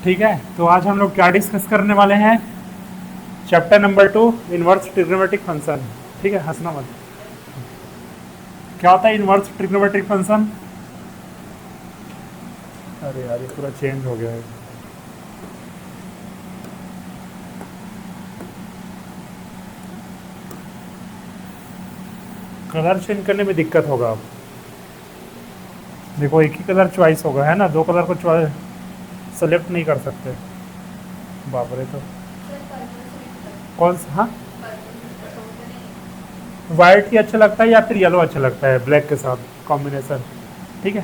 ठीक है, तो आज हम लोग क्या डिस्कस करने वाले हैं? Chapter number 2, inverse trigonometric function. ठीक है, हंसना मत। क्या होता है इनवर्स ट्रिग्नोमेट्रिक फंक्शन? अरे यार, ये पूरा चेंज हो गया है। कलर चेंज करने में दिक्कत होगा। अब देखो, एक ही कलर चॉइस होगा, है ना? दो कलर को चॉइस सेलेक्ट नहीं कर सकते। बाप रे, तो कौन सा? हाँ, वाइट ही अच्छा लगता है या फिर येलो अच्छा लगता है ब्लैक के साथ कॉम्बिनेशन? ठीक है,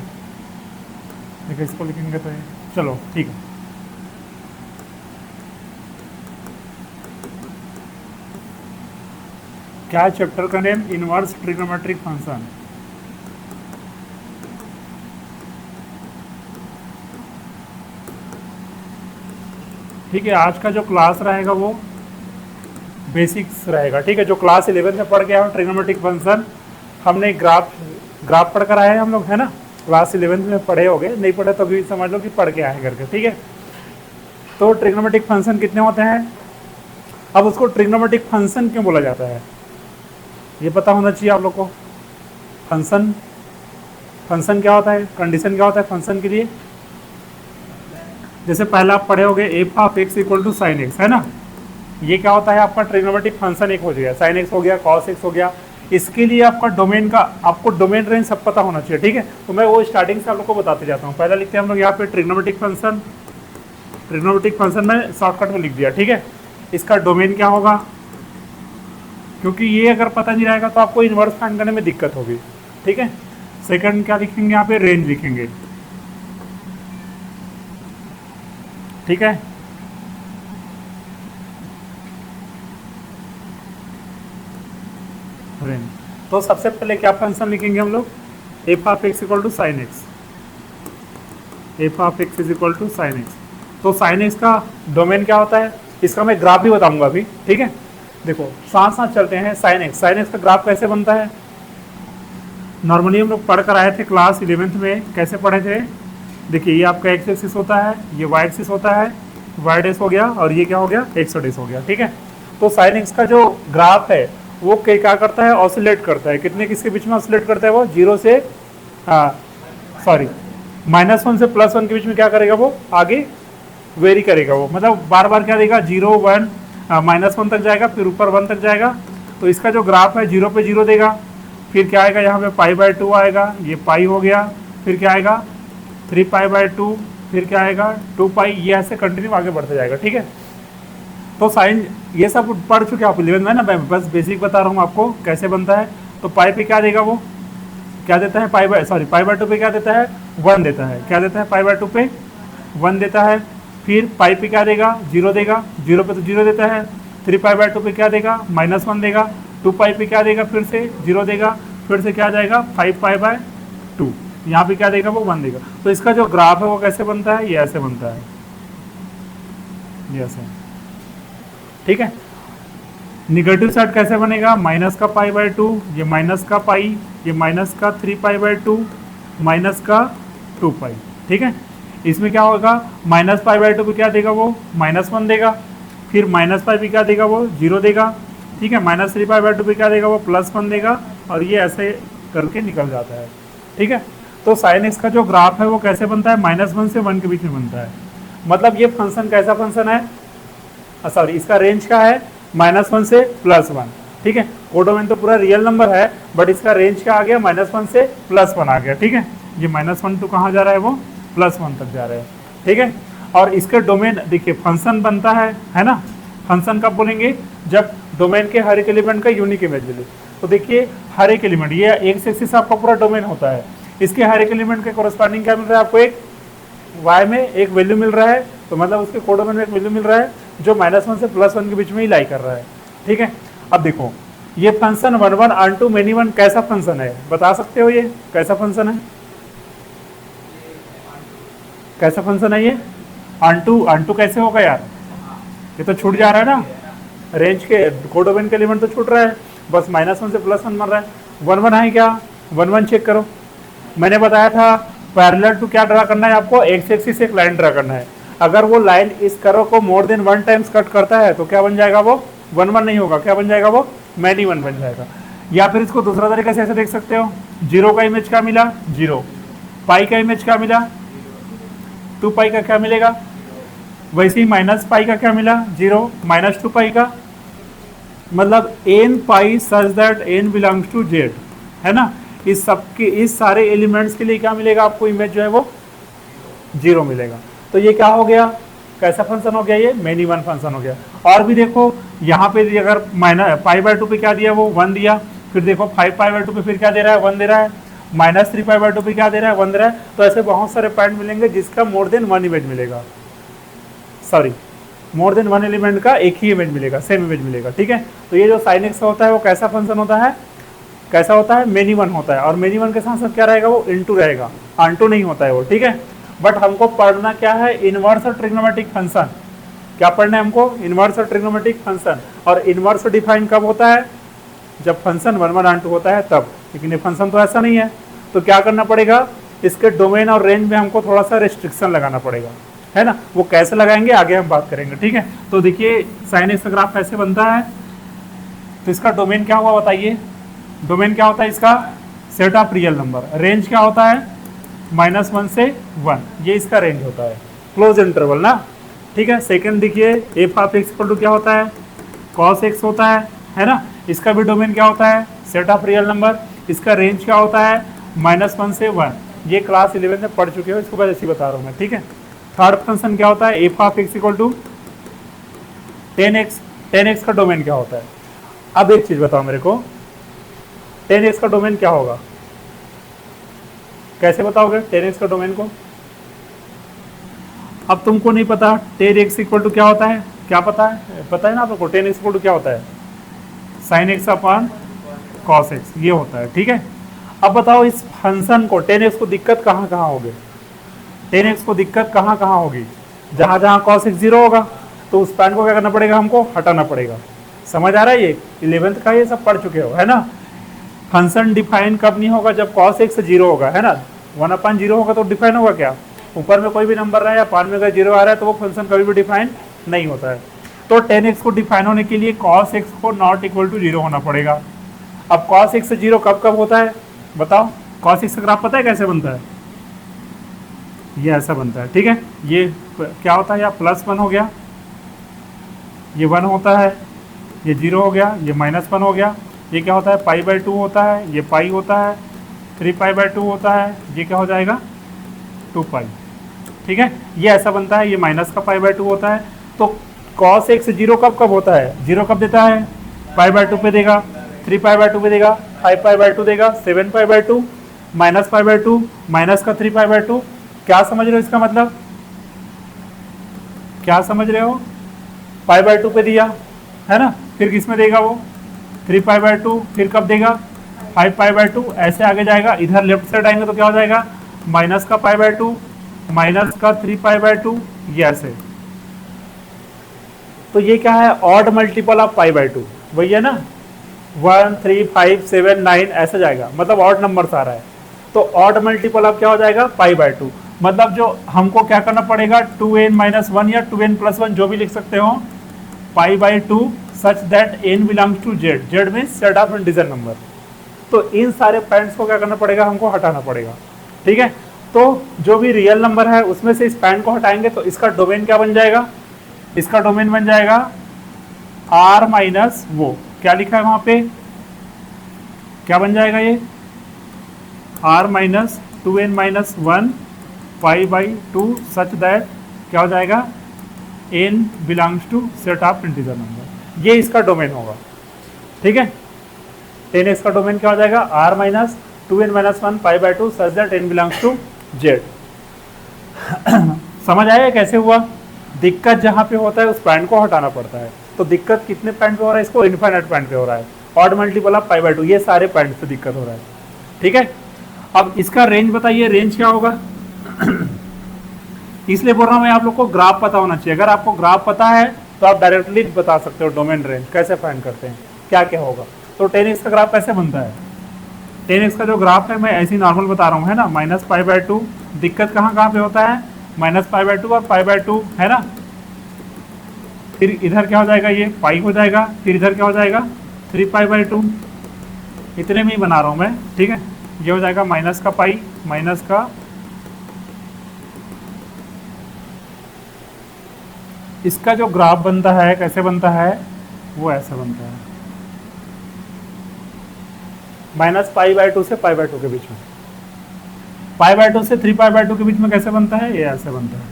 देखो इसको लिखेंगे तो ये, चलो ठीक है। क्या है चैप्टर का नेम? Inverse trigonometric function. ठीक है, आज का जो क्लास रहेगा वो बेसिक्स रहेगा। ठीक है, जो क्लास 11 में पढ़ गया हो ट्रिग्नोमेट्रिक फंक्शन, हमने ग्राफ पढ़ कर आए हम लोग, है ना? क्लास 11 में पढ़े हो गए, नहीं पढ़े तो भी समझ लो कि पढ़ के आए करके। ठीक है, तो ट्रिग्नोमेट्रिक फंक्शन कितने होते हैं? अब उसको ट्रिग्नोमेट्रिक फंक्शन क्यों बोला जाता है, ये पता होना चाहिए आप लोग को। फंक्शन क्या होता है, कंडीशन क्या होता है फंक्शन के लिए? जैसे पहला आप पढ़े होगे f of x equal to sine x, है ना? ये क्या होता है? आपका ट्रिग्नोमेट्रिक फंक्शन एक हो गया, साइन एक्स हो गया, कॉस एक्स हो गया। इसके लिए आपका आपको डोमेन रेंज सब पता होना चाहिए। ठीक है, तो मैं वो स्टार्टिंग से आप लोग को बताते जाता हूँ। पहला लिखते हैं हम लोग यहाँ पे ट्रिग्नोमेट्रिक फंक्शन में शॉर्टकट में लिख दिया। ठीक है, इसका डोमेन क्या होगा, क्योंकि ये अगर पता नहीं रहेगा तो आपको इन्वर्स फाइंड करने में दिक्कत होगी। ठीक है, सेकंड क्या लिखेंगे यहाँ पे? रेंज लिखेंगे। ठीक है, रेंज। तो सबसे पहले क्या फंक्शन लिखेंगे हम लोग? F of x equal to sine x. F of x is equal to sine x. तो साइन एक्स का डोमेन क्या होता है, इसका मैं ग्राफ भी बताऊंगा अभी। ठीक है, देखो साथ साथ चलते हैं। साइन एक्स का ग्राफ कैसे बनता है? नॉर्मली हम लोग पढ़ कर आए थे क्लास 11 में। कैसे पढ़े थे? देखिए, ये आपका एक्स एक्सिस होता है, ये वाई एक्सिस होता है, वाई डेस हो गया, और ये क्या हो गया? एक्स डेस हो गया। ठीक है, तो साइन एक्स का जो ग्राफ है वो क्या करता है? ऑसिलेट करता है। कितने किसके बीच में ऑसिलेट करता है वो? जीरो से -1 से +1 के बीच में क्या करेगा वो? आगे वेरी करेगा वो, मतलब बार बार क्या देगा? 0 1 -1 तक जाएगा, फिर ऊपर 1 तक जाएगा। तो इसका जो ग्राफ है 0 पे 0 देगा, फिर क्या आएगा यहाँ पे? π/2 आएगा, ये पाई हो गया, फिर क्या आएगा? 3π/2, फिर क्या आएगा? 2π। ये ऐसे कंटिन्यू आगे बढ़ते जाएगा। ठीक है, तो साइन ये सब पढ़ चुके आप 11 में ना, मैं बस बेसिक बता रहा हूँ आपको कैसे बनता है। तो पाई पे क्या देगा वो? क्या देता है? π/2 पे क्या देता है? 1 देता है। क्या देता है? π/2 पे 1 देता है। फिर पाई पे क्या देगा? 0 देगा, 0 पे तो 0 देता है। 3π/2 पे क्या देगा? -1 देगा। 2π पे क्या देगा? फिर से 0 देगा, फिर से क्या जाएगा? 5π/2। यहाँ पे क्या देगा? वो 1 देगा। तो इसका जो ग्राफ है वो कैसे बनता है? ये ऐसे बनता है, ये ऐसे। ठीक है, निगेटिव साइड कैसे बनेगा? माइनस का π/2, ये माइनस का पाई, ये माइनस का 3π/2, माइनस का 2π। ठीक है, इसमें क्या होगा? -π/2 पे क्या देगा वो? -1 देगा। फिर -π पे क्या देगा वो? 0 देगा। ठीक है, -3π/2 पे क्या देगा वो? +1 देगा, और ये ऐसे करके निकल जाता है। ठीक है, तो साइन एक्स का जो ग्राफ है वो कैसे बनता है? -1 से 1 के बीच में बनता है। मतलब ये फंक्शन कैसा फंक्शन है? सॉरी, इसका रेंज क्या है? -1 से +1। ठीक है, कोडोमेन तो पूरा रियल नंबर है, बट इसका रेंज क्या आ गया? -1 से +1 आ गया। ठीक है, ये -1 तो कहाँ जा रहा है? वो +1 तक जा रहा है। ठीक है, और इसके डोमेन देखिए, फंक्शन बनता है ना? फंक्शन कब बोलेंगे? जब डोमेन के हर एक एलिमेंट का यूनिक इमेज मिले। तो देखिए, हर एक एलिमेंट, ये एक्स एक्सिस आपका पूरा डोमेन होता है, इसके हर एक एलिमेंट के कोरस्पॉन्डिंग क्या मिल रहा है आपको? एक वाई में एक वैल्यू मिल रहा है, तो मतलब उसके कोडोमेन में एक वैल्यू मिल रहा है जो -1 से +1 के बीच में ही लाई कर रहा है। ठीक है, अब देखो ये फंक्शन 1 1 ऑन टू मेनी 1 कैसा फंक्शन है? बता सकते हो ये कैसा फंक्शन है? कैसा फंक्शन है ये? ऑन टू कैसे होगा यार? ये तो छूट जा रहा है ना, रेंज के कोडोमेन के एलिमेंट तो छूट रहा है, बस -1 से +1 बन रहा है। 1 1 है क्या? 1 1 चेक करो। मैंने बताया था पैरेलल टू क्या ड्रा करना है आपको? एक्स एक्सिस से एक लाइन ड्रा करना है। अगर वो लाइन इस कर्व को मोर देन 1 टाइम्स कट करता है तो क्या बन जाएगा वो 1 1 नहीं होगा, क्या बन जाएगा वो मैनी 1 बन जाएगा। या फिर इसको दूसरा तरीका से ऐसे देख सकते हो, 0 का इमेज क्या मिला 0, पाई का इमेज क्या मिला 2 पाई का क्या मिलेगा, वैसे ही माइनस पाई का क्या मिला 0, माइनस 2 पाई का, मतलब n pi such that n belongs to z, है ना। इस सब के इस सारे एलिमेंट्स के लिए क्या मिलेगा आपको, इमेज जो है वो 0 मिलेगा। तो ये क्या हो गया, कैसा फंक्शन हो गया, ये मैनी 1 फंक्शन हो गया। और भी देखो यहाँ पे अगर माइनस पाई बाय 2 पे क्या दिया वो 1 दिया, फिर देखो 5 पाई बाय 2 पे फिर क्या दे रहा है 1 दे रहा है, माइनस 3 पाई बाय 2 पे क्या दे रहा है 1 दे रहा है। तो ऐसे बहुत सारे पॉइंट मिलेंगे जिसका मोर देन 1 इमेज मिलेगा, सॉरी मोर देन 1 एलिमेंट का एक ही इमेज मिलेगा, सेम इमेज मिलेगा, ठीक है। तो ये जो साइन एक्स होता है वो कैसा फंक्शन होता है, कैसा होता है मैनी 1 होता है। और मैनी 1 के साथ साथ क्या रहेगा वो इनटू रहेगा, ऑनटू नहीं होता है वो, ठीक है। बट हमको पढ़ना क्या है, इनवर्स और ट्रिग्नोमेट्रिक फंक्शन। क्या पढ़ना है हमको, इनवर्स और ट्रिग्नोमेट्रिक फंक्शन। और इनवर्स डिफाइन कब होता है, जब फंक्शन 1 1 ऑनटू होता है तब, लेकिन ये फंक्शन तो ऐसा नहीं है। तो क्या करना पड़ेगा, इसके डोमेन और रेंज में हमको थोड़ा सा रेस्ट्रिक्शन लगाना पड़ेगा, है ना। वो कैसे लगाएंगे आगे हम बात करेंगे, ठीक है। तो देखिए साइन एक्स का ग्राफ कैसे बनता है, तो इसका डोमेन क्या हुआ बताइए, डोमेन क्या होता है इसका, set of real number. Range क्या होता है -1 से 1, ये इसका रेंज होता है, क्लोज इंटरवल ना, ठीक है। सेकंड देखिए f of x equal to क्या होता है, कॉस एक्स होता है ना। इसका भी डोमेन क्या होता है, सेट ऑफ रियल नंबर। इसका रेंज क्या होता है -1 से 1, ये क्लास 11 में पढ़ चुके हो, इसको बस ऐसे बता रहा हूँ मैं, ठीक है। थर्ड फंक्शन क्या होता है, f of x equal to 10x, 10x का डोमेन क्या होता है। अब एक चीज बताओ मेरे को, 10x का डोमेन क्या होगा, कैसे बताओगे 10x का डोमेन को। अब तुमको नहीं पता 10x इक्वल टू क्या होता है, क्या पता है ना आप लोग को 10x इक्वल टू क्या होता है, sine x upon cos x, ये होता है, ठीक है। अब बताओ इस फंक्शन को 10x को दिक्कत कहाँ कहाँ होगी, 10x को दिक्कत कहाँ कहाँ होगी, जहाँ जहाँ कॉस एक्स 0 होगा तो उस पॉइंट को क्या करना पड़ेगा, हमको हटाना पड़ेगा। समझ आ रहा है, ये 11th का ये सब पढ़ चुके हो, है ना। फंक्शन डिफाइन कब नहीं होगा, जब कॉस एक्स 0 होगा, है ना। 1/0 होगा तो डिफाइन होगा क्या, ऊपर में कोई भी नंबर रहा है या पान में अगर 0 आ रहा है तो वो फंक्शन कभी भी डिफाइन नहीं होता है। तो 10x को डिफाइन होने के लिए cos x को नॉट इक्वल टू 0 होना पड़ेगा। अब cos x 0 कब कब होता है बताओ, cos x का ग्राफ पता है कैसे बनता है, ये ऐसा बनता है, ठीक है। ये क्या होता है, या +1 हो गया, ये 1 होता है, ये 0 हो गया, ये -1 हो गया, ये क्या होता है π/2 होता है, ये पाई होता है, 3π/2 होता है, ये क्या हो जाएगा 2 पाई, ठीक है। ये ऐसा बनता है, ये माइनस का π/2 होता है। तो cos x 0 कब कब होता है, 0 कब देता है π/2 पे देगा, 3π/2 पे देगा, 5π/2 देगा, 7π/2, -π/2, माइनस का 3π/2। क्या समझ रहे हो इसका मतलब, क्या समझ रहे हो, π/2 पे दिया है ना, फिर किस में देगा वो 3π/2, फिर कब देगा 5π/2, ऐसे आगे जाएगा। इधर लेफ्ट साइड आएंगे तो क्या हो जाएगा माइनस का π/2, माइनस का 3π/2, ये ऐसे। तो ये क्या है ऑड मल्टीपल ऑफ π/2, वही है ना 1 3 5 7 9 ऐसे जाएगा, मतलब ऑड नंबर आ रहा है। तो ऑड मल्टीपल ऑफ क्या हो जाएगा π/2, मतलब जो हमको क्या करना पड़ेगा 2n-1 या 2n+1 जो भी लिख सकते हो π/2 such that n belongs to z, z means set of integer number. तो इन सारे पॉइंट्स को क्या करना पड़ेगा, हमको हटाना पड़ेगा, ठीक है। तो जो भी रियल नंबर है उसमें से इस पॉइंट को हटाएंगे तो इसका डोमेन क्या बन जाएगा, इसका डोमेन बन जाएगा r माइनस वो क्या लिखा है वहां पे, क्या बन जाएगा ये r minus 2n-1 π/2 such that क्या हो जाएगा n belongs to set of integer number, ये इसका डोमेन होगा, ठीक है। 10x का डोमेन क्या हो जाएगा r minus 2n-1 π/2 such that n belongs to z। समझ आया कैसे हुआ, दिक्कत जहाँ पे होता है उस पॉइंट को हटाना पड़ता है। तो दिक्कत कितने पॉइंट पे हो रहा है, इसको इनफाइनाइट पॉइंट पे हो रहा है, ऑड मल्टीपल ऑफ π/2, ये सारे पॉइंट पे दिक्कत हो रहा है, ठीक है। अब इसका रेंज बताइए, रेंज क्या होगा इसलिए बोल रहा हूँ मैं आप लोग को ग्राफ पता होना चाहिए। अगर आपको ग्राफ पता है तो आप डायरेक्टली बता सकते हो डोमेन रेंज कैसे फाइंड करते हैं, क्या क्या होगा। तो 10x का ग्राफ कैसे बनता है, 10x का जो ग्राफ है मैं ऐसे ही नॉर्मल बता रहा हूँ, है ना, -π/2। दिक्कत कहाँ कहाँ पे होता है माइनस पाई बाय टू और पाई बाय टू है ना। फिर इधर क्या हो जाएगा, ये पाई हो जाएगा, फिर इधर क्या हो जाएगा 3 पाई बाय टू, इतने में ही बना रहा हूँ मैं, ठीक है। ये हो जाएगा माइनस का पाई माइनस का, इसका जो ग्राफ बनता है कैसे बनता है, वो ऐसे बनता है, माइनस पाई बाय टू से पाई बाय टू के बीच में, पाई बाय टू से 3 पाई बाय टू के बीच में कैसे बनता है, ये ऐसे बनता है।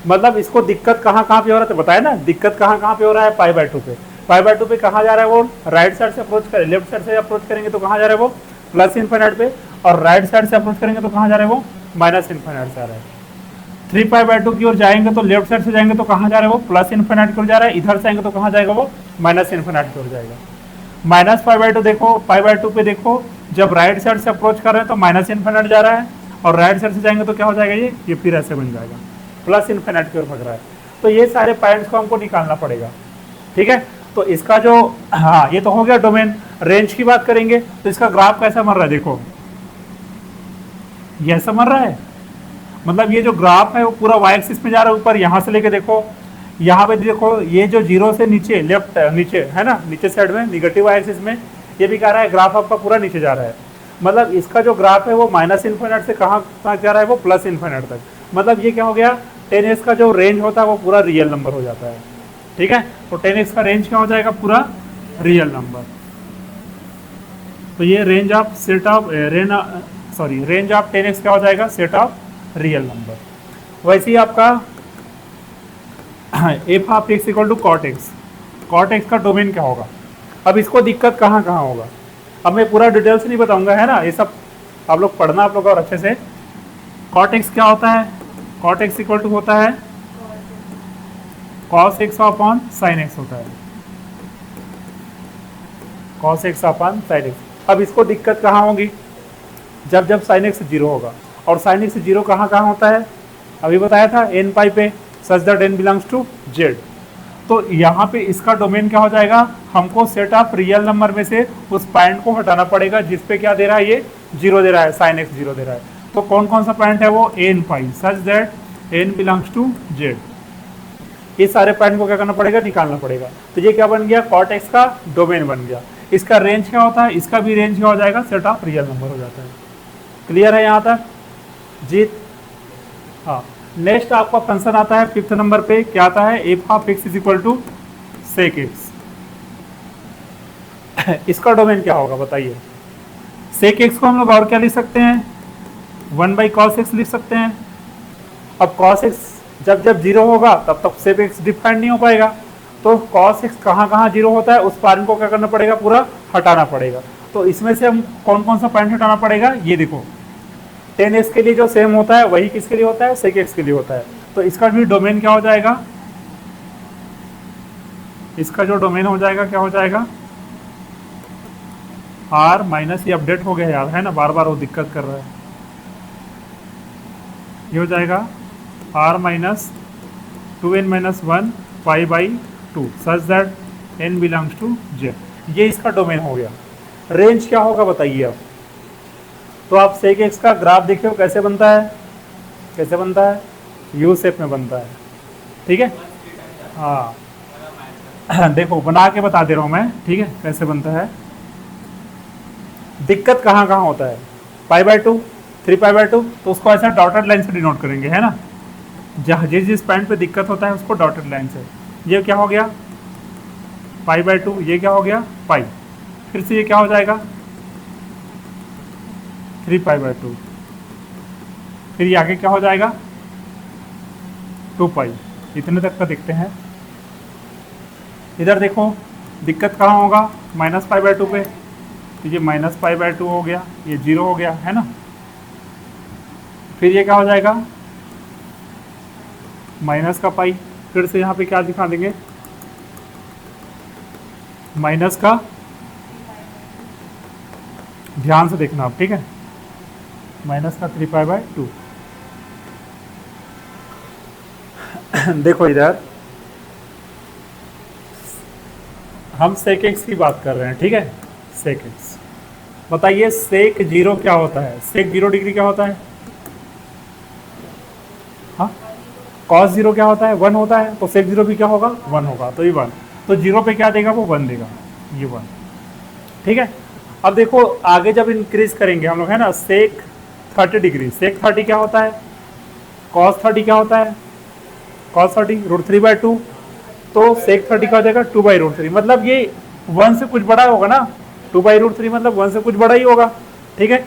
मतलब इसको दिक्कत कहाँ कहाँ पे हो रहा है, तो बताया ना दिक्कत कहाँ कहाँ पे हो रहा है, पाई बाय टू पे। पाई बाय टू पे कहाँ जा रहा है, वो राइट साइड से अप्रोच करें, लेफ्ट साइड से अप्रोच करेंगे तो कहाँ जा रहा है वो प्लस इन्फिनिट पे, और राइट साइड से अप्रोच करेंगे तो कहाँ जा रहा है वो माइनस इन्फिनिट से आ रहा है। 3 पाई बाय टू की ओर जाएंगे तो लेफ्ट साइड से जाएंगे तो कहाँ जा रहा है वो प्लस इन्फिनिट की ओर जा रहा है, इधर से आएंगे तो कहाँ जाएगा वो माइनस इन्फिनिट की ओर जाएगा। माइनस पाई बाय टू देखो, पाई बाय टू पे देखो जब राइट साइड से अप्रोच कर रहे हैं तो माइनस इन्फिनिट जा रहा है, और राइट साइड से जाएंगे तो क्या हो जाएगा, ये फिर ऐसे बन जाएगा प्लस इन्फिनिट की ओर भग रहा है। तो ये सारे पॉइंट्स को हमको निकालना पड़ेगा, ठीक है। तो इसका जो, हाँ ये तो हो गया डोमेन। रेंज की बात करेंगे तो इसका ग्राफ कैसा बन रहा है, देखो ये ऐसा बन रहा है, मतलब ये जो ग्राफ है वो पूरा वाई एक्सिस में जा रहा है ऊपर, यहाँ से लेके देखो यहाँ पे देखो, ये जो जीरो से नीचे लेफ्ट नीचे है ना, नीचे साइड में निगेटिव वाई एक्सिस में, ये भी कह रहा है ग्राफ आपका पूरा नीचे जा रहा है। मतलब इसका जो ग्राफ है वो माइनस इन्फिनिट से कहाँ तक जा रहा है, वो प्लस इन्फिनिट तक। मतलब ये क्या हो गया, 10x का जो रेंज होता है वो पूरा रियल नंबर हो जाता है, ठीक है। तो 10x का रेंज क्या हो जाएगा, पूरा रियल नंबर। तो ये range of set of range of 10x क्या हो जाएगा, सेट ऑफ रियल नंबर। वैसे ही आपका f of x equal to cot x, cot x का डोमेन क्या होगा। अब इसको दिक्कत कहाँ कहाँ होगा, अब मैं पूरा डिटेल्स नहीं बताऊंगा, है ना, ये सब आप लोग पढ़ना आप लोग और अच्छे से। कॉट एक्स क्या होता है, कॉट एक्स इक्वल टू होता है cos x upon sine x होता है, cos x upon sine x. अब इसको दिक्कत कहाँ होगी, जब जब साइन एक्स जीरो होगा, और साइन एक्स जीरो कहाँ कहाँ होता है, अभी बताया था एन पाई पे, such that n belongs to z. तो यहाँ पे इसका डोमेन क्या हो जाएगा, हमको सेट ऑफ रियल नंबर में से उस पॉइंट को हटाना पड़ेगा जिसपे क्या दे रहा है, ये जीरो दे रहा है, साइन एक्स जीरो दे रहा है। तो कौन कौन सा पॉइंट है वो, n pi, such that n belongs to z. ये सारे पॉइंट को क्या करना पड़ेगा, निकालना पड़ेगा। तो ये क्या बन गया, कॉट एक्स का डोमेन बन गया। इसका रेंज क्या होता है, इसका भी रेंज क्या हो जाएगा, सेट ऑफ रियल नंबर हो जाता है। क्लियर है यहाँ तक जीत। हाँ, नेक्स्ट आपका फंक्शन आता है 5th नंबर पे, क्या आता है, f of x is equal to sec x. इसका डोमेन क्या होगा बताइए। सेक एक्स को हम लोग और क्या लिख सकते हैं, 1/cos x लिख सकते हैं। अब cos x जब जब जीरो होगा तब तक सेक एक्स डिफाइंड नहीं हो पाएगा, तो cos x कहाँ कहाँ जीरो होता है उस पॉइंट को क्या करना पड़ेगा, पूरा हटाना पड़ेगा। तो इसमें से हम कौन कौन सा पॉइंट हटाना पड़ेगा, ये देखो 10x के लिए जो सेम होता है वही किसके लिए होता है, सेक एक्स के लिए होता है। तो इसका भी डोमेन क्या हो जाएगा, इसका जो डोमेन हो जाएगा क्या हो जाएगा, r माइनस, ये अपडेट हो गया यार, है ना, बार बार वो दिक्कत कर रहा है। ये हो जाएगा r minus 2n-1 pi by 2 such that n belongs to z. ये इसका डोमेन हो गया। रेंज क्या होगा बताइए अब। तो आप सेक एक्स का ग्राफ देखिए कैसे बनता है, कैसे बनता है, यू शेप में बनता है, ठीक है। हाँ देखो बना के बता दे रहा हूँ मैं, ठीक है, कैसे बनता है। दिक्कत कहाँ कहाँ होता है, pi by two, 3 pi by two, तो उसको ऐसा डॉटेड लाइन से डिनोट करेंगे, है ना। जहाँ जिस पॉइंट पे दिक्कत होता है उसको डॉटेड लाइन से। ये क्या हो गया, पाई बाय टू, ये क्या हो गया, पाई, फिर से ये क्या हो जाएगा 3 पाई बाय टू, फिर ये आगे क्या हो जाएगा 2 पाई। इतने तक का देखते हैं। इधर देखो दिक्कत कहाँ होगा, माइनस पाई बाय टू पे, तो ये माइनस पाई बाय टू हो गया, ये जीरो हो गया, है ना। फिर ये क्या हो जाएगा माइनस का पाई, फिर से यहाँ पे क्या दिखा देंगे, माइनस का, ध्यान से देखना आप, ठीक है, माइनस का 3 पाई बाय टू। देखो इधर हम सेक एक्स की बात कर रहे हैं, ठीक है, सेक एक्स। बताइए सेक जीरो क्या होता है, सेक 0 डिग्री क्या होता है, कॉस जीरो क्या होता है, 1 होता है, तो सेक जीरो भी क्या होगा, 1 होगा, तो ये 1, तो जीरो पे क्या देगा वो 1 देगा, ये 1, ठीक है। अब देखो आगे जब इंक्रीज करेंगे हम लोग, है ना, सेक 30 डिग्री, सेक 30 क्या होता है, कॉस 30 क्या होता है, कॉस 30 √3/2, तो सेक 30 का हो जाएगा 2/√3, मतलब ये 1 से कुछ बड़ा होगा ना, 2/√3 मतलब 1 से कुछ बड़ा ही होगा, ठीक है।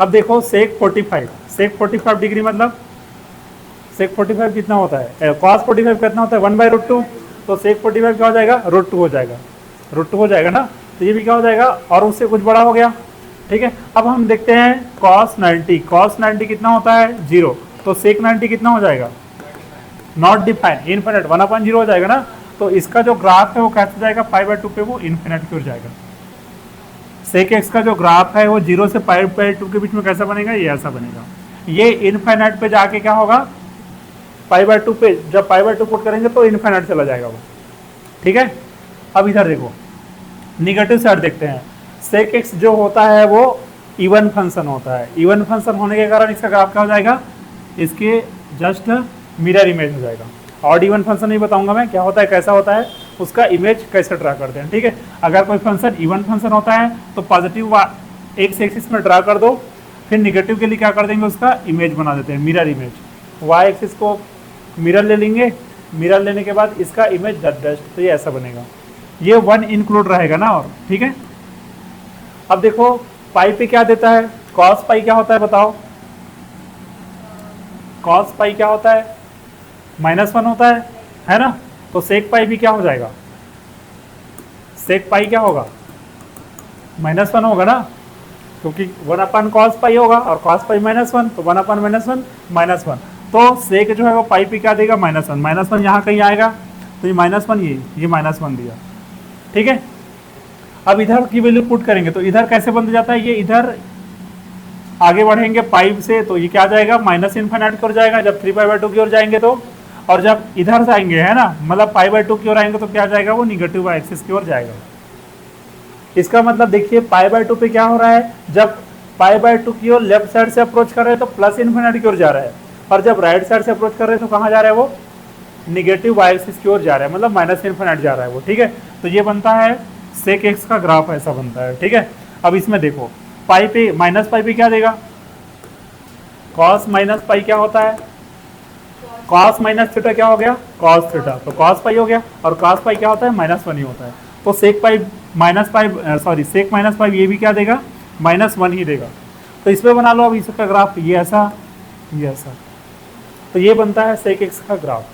अब देखो सेक 45, सेक 45 डिग्री मतलब सेक 45 कितना होता है, कॉस 45 कितना होता है, 1/√2, तो सेक 45 क्या हो जाएगा, √2 हो जाएगा, √2 हो जाएगा ना, तो ये भी क्या हो जाएगा, और उससे कुछ बड़ा हो गया, ठीक है। अब हम देखते हैं कॉस 90, कॉस 90 कितना होता है, 0, तो सेक 90 कितना हो जाएगा, नॉट डिफाइन, इनफिनिट, 1/0 हो जाएगा ना, तो इसका जो ग्राफ है वो कैसे जाएगा, π/2 पे वो इन्फिनिट की ओर जाएगा। सेक एक्स का जो ग्राफ है वो 0 से π/2 के बीच में कैसा बनेगा, ये ऐसा बनेगा, ये इन्फिनिट पे जाके क्या होगा, π/2 पे, जब π/2 पुट करेंगे तो इन्फिनिट चला जाएगा वो, ठीक है। अब इधर देखो निगेटिव साइड देखते हैं, सेक एक्स जो होता है वो इवन फंक्शन होता है, इवन फंक्शन होने के कारण इसका ग्राफ क्या हो जाएगा, इसके जस्ट मिरर इमेज हो जाएगा। ऑड इवन फंक्शन नहीं बताऊंगा मैं क्या होता है, कैसा होता है, उसका इमेज कैसे ड्रा करते हैं, ठीक है। अगर कोई फंक्शन इवन फंक्शन होता है तो पॉजिटिव एक्स एक्सिस में ड्रा कर दो, फिर निगेटिव के लिए क्या कर देंगे, उसका इमेज बना देते हैं, मिरर इमेज, वाई एक्सिस को मिरर ले लेंगे, मिरर लेने के बाद इसका इमेज जस्ट, तो ये ऐसा बनेगा, ये 1 इंक्लूड रहेगा ना, और ठीक है। अब देखो पाई पे क्या देता है, कॉस पाई क्या होता है बताओ, कॉस पाई क्या होता है, -1 होता है ना, तो सेक पाई भी क्या हो जाएगा, सेक पाई क्या होगा, -1 होगा ना, क्योंकि 1/cos पाई होगा, और cos पाई -1, तो 1/-1 -1, तो सेक जो है वो पाई पे क्या देगा, -1, -1 यहाँ कहीं आएगा, तो ये -1, ये -1 दिया, ठीक है। अब इधर की वैल्यू पुट करेंगे तो इधर कैसे बन जाता है, ये इधर आगे बढ़ेंगे पाइप से, तो ये क्या आ जाएगा, -∞ की ओर जाएगा, जब 3π/2 की ओर जाएंगे तो, और जब इधर से आएंगे, है ना, मतलब π/2 की ओर आएंगे तो क्या आ जाएगा, वो निगेटिव एक्सिस की ओर जाएगा। इसका मतलब देखिए π/2 पे क्या हो रहा है, जब π/2 की ओर लेफ्ट साइड से अप्रोच कर रहे हैं तो +∞ की ओर जा रहा है, और जब राइट साइड से अप्रोच कर रहे हैं तो कहाँ जा रहा है, वो निगेटिव वाई एक्सिस की ओर जा रहा है, मतलब -∞ जा रहा है वो, ठीक है। तो ये बनता है सेक एक्स का ग्राफ ऐसा बनता है, ठीक है। अब इसमें देखो पाई पे, -पाई पे क्या देगा, cos -पाई क्या होता है, cos -θ क्या हो गया, cos θ, तो cos पाई हो गया, और cos पाई क्या होता है, -1 ही होता है, तो सेक पाई सेक -पाई ये भी क्या देगा, -1 ही देगा। तो इस पर बना लो अब इसका ग्राफ, ये ऐसा, ये ऐसा, तो ये बनता है सेक एक्स का ग्राफ।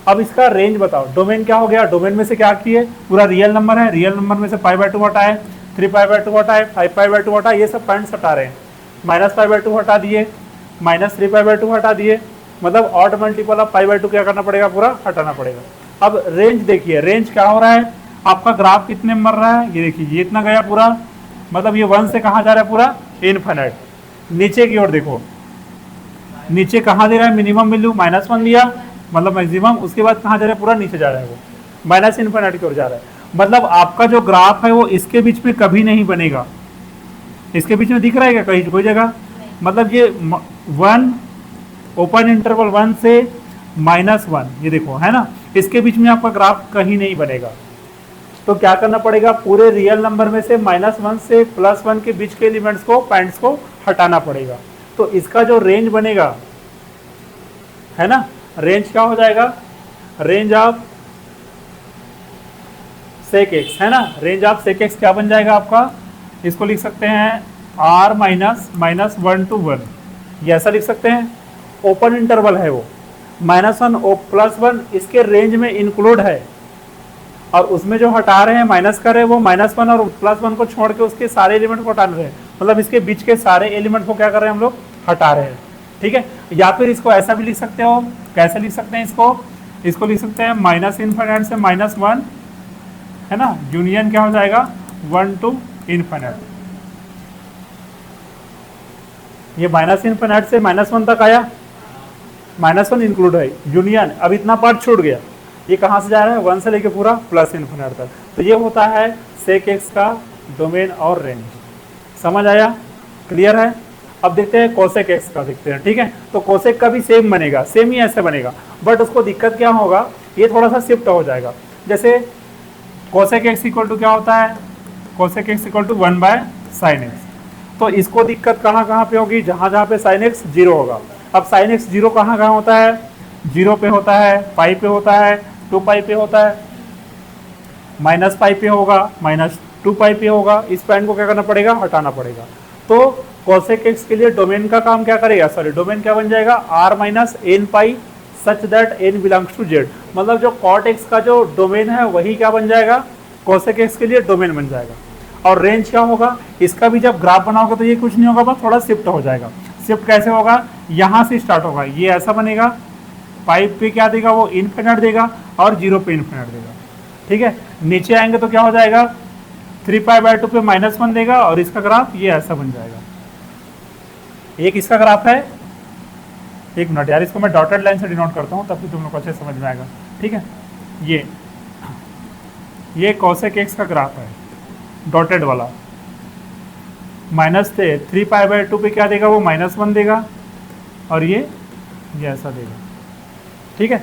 अब इसका रेंज बताओ, डोमेन क्या हो गया, डोमेन में से क्या किए, पूरा रियल नंबर है, रियल नंबर में से π/2 हटाए, 3π/2 हटाए, 5π/2 हटाए, ये सब पॉइंट्स हटा रहे हैं, -π/2 हटा दिए, -3π/2 हटा दिए, मतलब ऑड मल्टीपल ऑफ π/2 क्या करना पड़ेगा, पूरा हटाना पड़ेगा। अब रेंज देखिए, रेंज क्या हो रहा है, आपका ग्राफ कितने में मर रहा है, ये देखिए ये इतना गया पूरा, मतलब ये 1 से कहाँ जा रहा है, पूरा इनफिनिट, नीचे की ओर देखो, नीचे कहाँ दे रहा है, मिनिमम वैल्यू -1 दिया, मतलब मैक्सिमम, उसके बाद कहाँ जा रहा है, पूरा नीचे जा रहा है, वो -∞ की ओर जा रहा है, मतलब आपका जो ग्राफ है वो इसके बीच में कभी नहीं बनेगा, इसके बीच में दिख रहा है क्या कहीं कोई जगह, मतलब ये 1 ओपन इंटरवल 1 से -1, ये देखो है ना, इसके बीच में आपका ग्राफ कहीं नहीं बनेगा। तो क्या करना पड़ेगा, पूरे रियल नंबर में से -1 से +1 के बीच के एलिमेंट्स को, पॉइंट्स को हटाना पड़ेगा, तो इसका जो रेंज बनेगा, है ना, रेंज क्या हो जाएगा, रेंज ऑफ सेक एक्स, है ना, रेंज ऑफ सेक एक्स क्या बन जाएगा आपका, इसको लिख सकते हैं r -1 to 1, ये ऐसा लिख सकते हैं, ओपन इंटरवल है वो, -1 +1 इसके रेंज में इंक्लूड है, और उसमें जो हटा रहे हैं, माइनस कर रहे हैं, वो -1 और +1 को छोड़ के उसके सारे एलिमेंट को हटा रहे हैं, मतलब इसके बीच के सारे एलिमेंट को क्या कर रहे हैं हम लोग, हटा रहे हैं, ठीक है। या फिर इसको ऐसा भी लिख सकते हो, कैसे लिख सकते हैं इसको लिख सकते हैं -∞ से -1, है ना, यूनियन क्या हो जाएगा, 1 to ∞, ये -∞ से -1 तक आया, -1 इंक्लूड है, यूनियन, अब इतना पार्ट छूट गया, ये कहाँ से जा रहा है, 1 से लेके पूरा +∞ तक, तो ये होता है सेक एक्स का डोमेन और रेंज। समझ आया, क्लियर है। अब देखते हैं कोसेक एक्स का, देखते हैं, ठीक है। तो कोसेक का भी सेम बनेगा, सेम ही ऐसे बनेगा, बट उसको दिक्कत क्या होगा, ये थोड़ा सा शिफ्ट हो जाएगा। जैसे कोसेक एक्स इक्वल टू क्या होता है, cosec x equal to 1/sin x। तो इसको दिक्कत कहाँ कहाँ पे होगी, जहाँ जहाँ पे sin x 0 होगा। अब sin x 0 कहाँ कहाँ होता है, 0 पे होता है, पाई पे होता है, 2 पाई पे होता है, माइनस पाई पे होगा, -2 पाई पे होगा। इस पॉइंट को क्या करना पड़ेगा, हटाना पड़ेगा। तो कोसेक एक्स के लिए डोमेन का काम क्या करेगा, सॉरी डोमेन क्या बन जाएगा, r minus n pi such that n belongs to z। मतलब जो कॉट एक्स का जो डोमेन है वही क्या बन जाएगा, कोसेक एक्स के लिए डोमेन बन जाएगा। और रेंज क्या होगा, इसका भी जब ग्राफ बनाओगे तो ये कुछ नहीं होगा, बस थोड़ा शिफ्ट हो जाएगा। शिफ्ट कैसे होगा, यहाँ से स्टार्ट होगा, ये ऐसा बनेगा, पाइप पे क्या देगा वो इनफिनिट देगा और 0 पे इनफिनिट देगा, ठीक है। नीचे आएंगे तो क्या हो जाएगा, 3π/2 पे -1 देगा और इसका ग्राफ ये ऐसा बन जाएगा। एक इसका ग्राफ है, एक मिनट यार, इसको मैं डॉटेड लाइन से डिनोट करता हूँ तब भी तुम लोग को अच्छे समझ में आएगा, ठीक है। ये कोसेक एक्स का ग्राफ है, डॉटेड वाला, माइनस से 3π/2 पे क्या देगा वो -1 देगा और ये ऐसा देगा, ठीक है।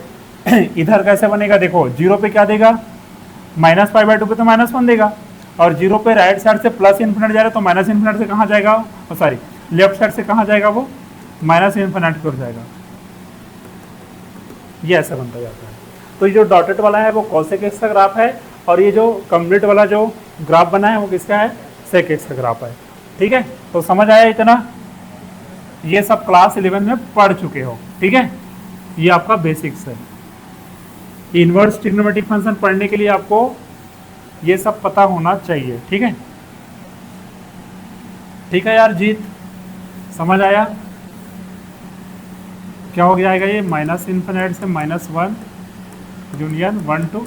इधर कैसे बनेगा, देखो 0 पे क्या देगा, -π/2 पे तो -1 देगा और 0 पे राइट साइड से प्लस इन्फिनिट जा रहा है तो माइनस इन्फिनिट से कहाँ जाएगा, सॉरी लेफ्ट साइड से कहाँ जाएगा वो, माइनस इन्फिनिट पर जाएगा। ये ऐसा बनता जाता है। तो ये जो डॉटेड वाला है वो कोसेक एक्स का ग्राफ है और ये जो कंप्लीट वाला जो ग्राफ बना है वो किसका है, सेक एक्स का ग्राफ है, ठीक है। तो समझ आया इतना, ये सब क्लास 11 में पढ़ चुके हो, ठीक है। ये आपका बेसिक्स है। इनवर्स ट्रिग्नोमेट्रिक फंक्शन पढ़ने के लिए आपको ये सब पता होना चाहिए, ठीक है। ठीक है यार जीत, समझ आया क्या हो जाएगा, ये माइनस इन्फिनिट से -1 यूनियन 1 टू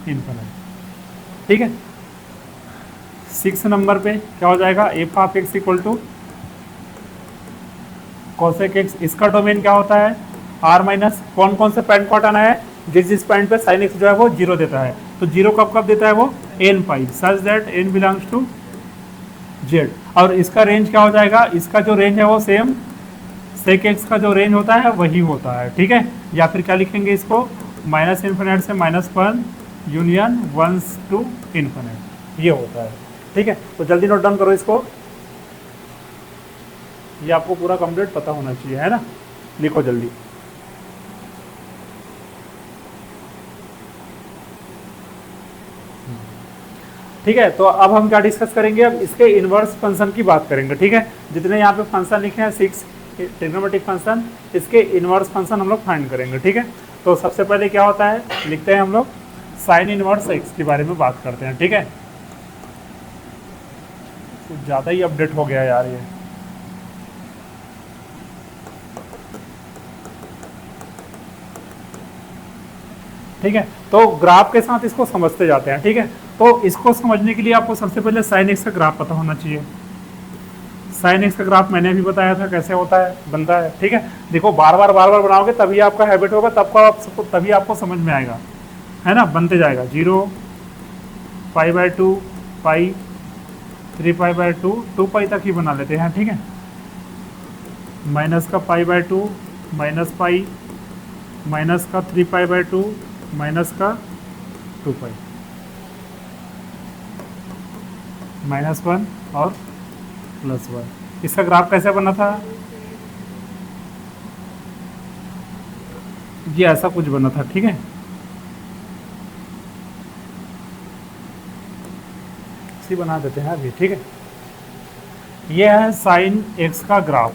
इन्फिनिट, ठीक है। 6 नंबर पे क्या हो जाएगा, f of x equal to cosec x. इसका डोमेन क्या होता है, r माइनस कौन कौन से पॉइंट को हटाना है, जिस पॉइंट पे sin x जो है वो 0 देता है। तो 0 कब देता है वो, n pi such that n belongs to z। और इसका रेंज क्या हो जाएगा, इसका जो रेंज है वो सेम सेक एक्स का जो रेंज होता है वही होता है, ठीक है। या फिर क्या लिखेंगे इसको, माइनस इन्फिनिट से -1 यूनियन 1 टू इन्फिनिट, ये होता है, ठीक है। तो जल्दी नोट डाउन करो इसको, ये आपको पूरा कंप्लीट पता होना चाहिए, है ना। लिखो जल्दी, ठीक है। तो अब हम क्या डिस्कस करेंगे, अब इसके इनवर्स फंक्शन की बात करेंगे, ठीक है। जितने यहाँ पे फंक्शन लिखे हैं 6 ट्रिग्नोमेट्रिक फंक्शन, इसके इनवर्स फंक्शन हम लोग फाइंड करेंगे, ठीक है। तो सबसे पहले क्या होता है, लिखते हैं हम लोग साइन इनवर्स एक्स के बारे में बात करते हैं, ठीक है। कुछ ज़्यादा ही अपडेट हो गया यार ये, ठीक है। तो ग्राफ के साथ इसको समझते जाते हैं, ठीक है। तो इसको समझने के लिए आपको सबसे पहले साइन एक्स का ग्राफ पता होना चाहिए। साइन एक्स का ग्राफ मैंने भी बताया था कैसे होता है, बनता है, ठीक है। देखो बार बार बनाओगे तभी आपका हैबिट होगा, तभी आपको समझ में आएगा, है ना। बनते जाएगा 0 π/2 पाई 3π/2 2 पाई तक ही बना लेते हैं, ठीक है। माइनस का π/2 माइनस पाई माइनस का 3π/2 माइनस का 2 पाई -1 और +1। इसका ग्राफ कैसे बना था, ये ऐसा कुछ बना था, ठीक है। इसी बना देते हैं अभी, ठीक है। ये है साइन एक्स का ग्राफ।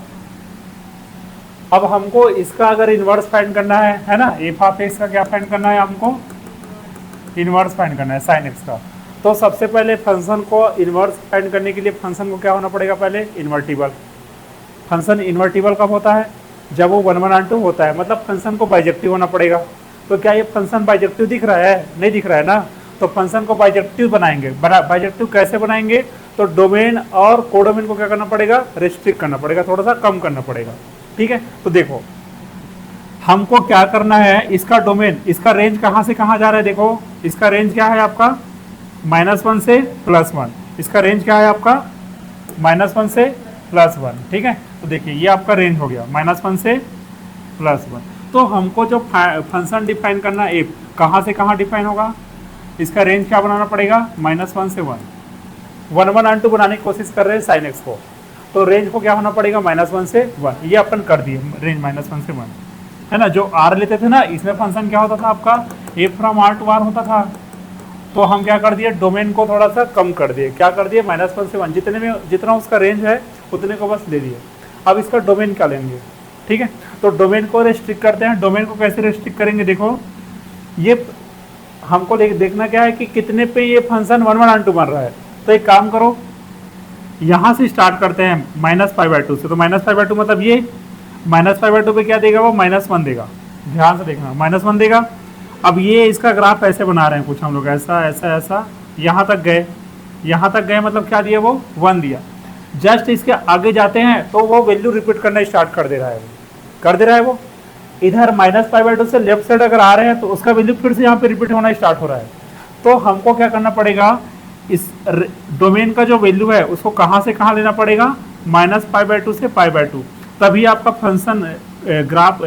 अब हमको इसका अगर इन्वर्स फाइंड करना है ना, एफ ऑफ एक्स का क्या फाइंड करना है, हमको इन्वर्स फाइंड करना है साइन एक्स का। तो सबसे पहले फंक्शन को इन्वर्स फाइंड करने के लिए फंक्शन को क्या होना पड़ेगा, पहले इन्वर्टिबल। फंक्शन इन्वर्टिबल कब होता है, जब वो 1/2 होता है, मतलब फंक्शन को बाइजेक्टिव होना पड़ेगा। तो क्या ये फंक्शन बाइजेक्टिव दिख रहा है, नहीं दिख रहा है ना। तो फंक्शन को बाइजेक्टिव बनाएंगे। बाइजेक्टिव कैसे बनाएंगे, तो डोमेन और कोडोमेन को क्या करना पड़ेगा, रेस्ट्रिक्ट करना पड़ेगा, थोड़ा सा कम करना पड़ेगा, ठीक है। तो देखो हमको क्या करना है, इसका डोमेन, इसका रेंज कहाँ से कहाँ जा रहा है, देखो इसका रेंज क्या है आपका -1 से +1। इसका रेंज क्या है आपका -1 से +1, ठीक है। तो देखिए ये आपका रेंज हो गया -1 से +1। तो हमको जो फंक्शन डिफाइन करना है कहाँ से कहाँ डिफाइन होगा, इसका रेंज क्या बनाना पड़ेगा, -1 से 1। 1 1 बनाने की कोशिश कर रहे हैं sin x को, तो रेंज को क्या होना पड़ेगा, -1 से 1। ये अपन कर दिए रेंज -1 से 1, है ना। जो r लेते थे ना, इसमें फंक्शन क्या होता था आपका, a from r to r होता था। तो हम क्या कर दिए, डोमेन को थोड़ा सा कम कर दिए, क्या कर दिए, -1 से 1, जितने में जितना उसका रेंज है उतने को बस ले लिए। अब इसका डोमेन क्या लेंगे, ठीक है। तो डोमेन को रेस्ट्रिक्ट करते हैं। डोमेन को कैसे रेस्ट्रिक्ट करेंगे, देखो ये हमको देखना क्या है कि कितने पे ये फंक्शन 1 1 2 बन रहा है। तो एक काम करो, यहाँ से स्टार्ट करते हैं -π/2 से। तो -π/2 मतलब ये -π/2 पे क्या देगा, वो -1 देगा। ध्यान से देखना, -1 देगा। अब ये इसका ग्राफ ऐसे बना रहे हैं कुछ हम लोग, ऐसा ऐसा ऐसा, यहाँ तक गए। यहाँ तक गए मतलब क्या दिया, वो 1 दिया। जस्ट इसके आगे जाते हैं तो वो वैल्यू रिपीट करना स्टार्ट कर दे रहा है, वो इधर -π/2 से लेफ्ट साइड अगर आ रहे हैं तो उसका वैल्यू फिर से यहाँ पे रिपीट होना स्टार्ट हो रहा है। तो हमको क्या करना पड़ेगा, इस डोमेन का जो वैल्यू है उसको कहाँ से कहाँ लेना पड़ेगा, -π/2 से π/2। तभी आपका फंक्शन ग्राफ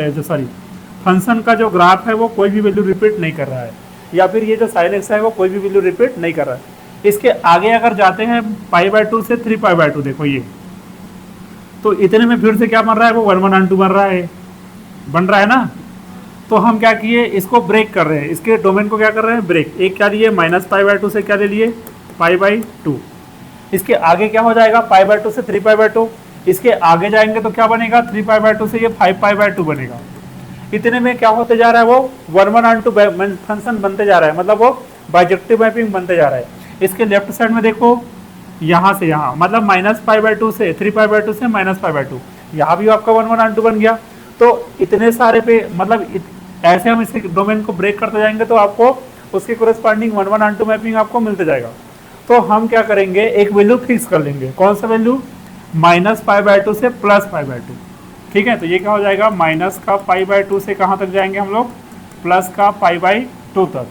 फंक्शन का जो ग्राफ है वो कोई भी वैल्यू रिपीट नहीं कर रहा है, या फिर ये जो sin x है वो कोई भी वैल्यू रिपीट नहीं कर रहा है। इसके आगे अगर जाते हैं π/2 से 3π/2, देखो ये, तो इतने में फिर से क्या बन रहा है, वो 1 1 2 बन रहा है ना। तो हम क्या किए, इसको ब्रेक कर रहे हैं, इसके डोमेन को क्या कर रहे हैं, ब्रेक। एक क्या लिए, -π/2 से क्या ले लिए, π/2। इसके आगे क्या हो जाएगा, π/2 से 3π/2। इसके आगे जाएंगे तो क्या बनेगा, 3π/2 से ये 5π/2 बनेगा। इतने में क्या होते जा रहा है, वो 1 1 2 फंक्शन बनते जा रहा है, मतलब वो बाइजेक्टिव मैपिंग बनते जा रहा है। इसके लेफ्ट साइड में देखो, यहाँ से यहाँ मतलब -π/2 से 3π/2 से -π/2, यहाँ भी आपका 1 1 2 बन गया। तो इतने सारे पे मतलब ऐसे हम इसके डोमेन को ब्रेक करते जाएंगे तो आपको उसके कोरेस्पॉन्डिंग 1 1 2 मैपिंग आपको मिलते जाएगा। तो हम क्या करेंगे, एक वैल्यू फिक्स कर लेंगे। कौन सा वैल्यू, -π/2 से +π/2, ठीक है। तो ये क्या हो जाएगा, माइनस का π/2 से कहाँ तक जाएंगे हम लोग, प्लस का π/2 तक,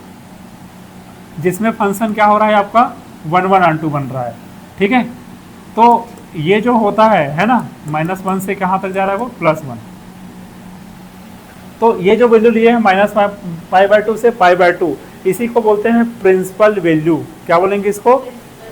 जिसमें फंक्शन क्या हो रहा है आपका 1 1 2 बन रहा है, ठीक है। तो ये जो होता है ना, -1 से कहाँ तक जा रहा है, वो +1। तो ये जो वैल्यू लिए हैं -π/2 से π/2, इसी को बोलते हैं प्रिंसिपल वैल्यू। क्या बोलेंगे इसको,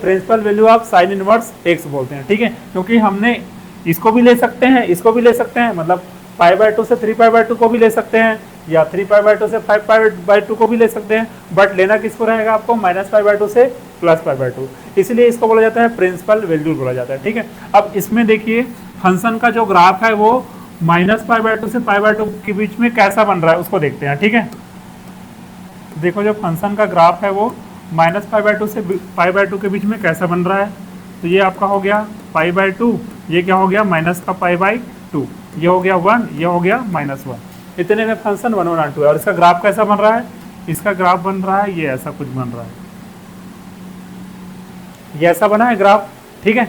principal value of sin inverse x बोलते हैं, ठीक है। क्योंकि हमने इसको भी ले सकते हैं, इसको भी ले सकते हैं, मतलब π/2 से 3π/2 को भी ले सकते हैं, या 3π/2 से 5π/2 को भी ले सकते हैं। बट लेना किसको रहेगा आपको, -π/2 से +π/2, इसलिए इसको बोला जाता है प्रिंसिपल वैल्यू बोला जाता है, ठीक है। अब इसमें देखिए फंक्शन का जो ग्राफ है वो -π/2 से π/2 के बीच में कैसा बन रहा है उसको देखते हैं, ठीक है। देखो जो फंक्शन का ग्राफ है वो -π/2 से π/2 के बीच में कैसा बन रहा है। तो ये आपका हो गया π/2, ये क्या हो गया, -π/2, ये हो गया 1, ये हो गया -1। इतने में फंक्शन 1 1 2 है। और इसका ग्राफ कैसा बन रहा है, इसका ग्राफ बन रहा है ये ऐसा कुछ बन रहा है, ये ऐसा बना है ग्राफ, ठीक है।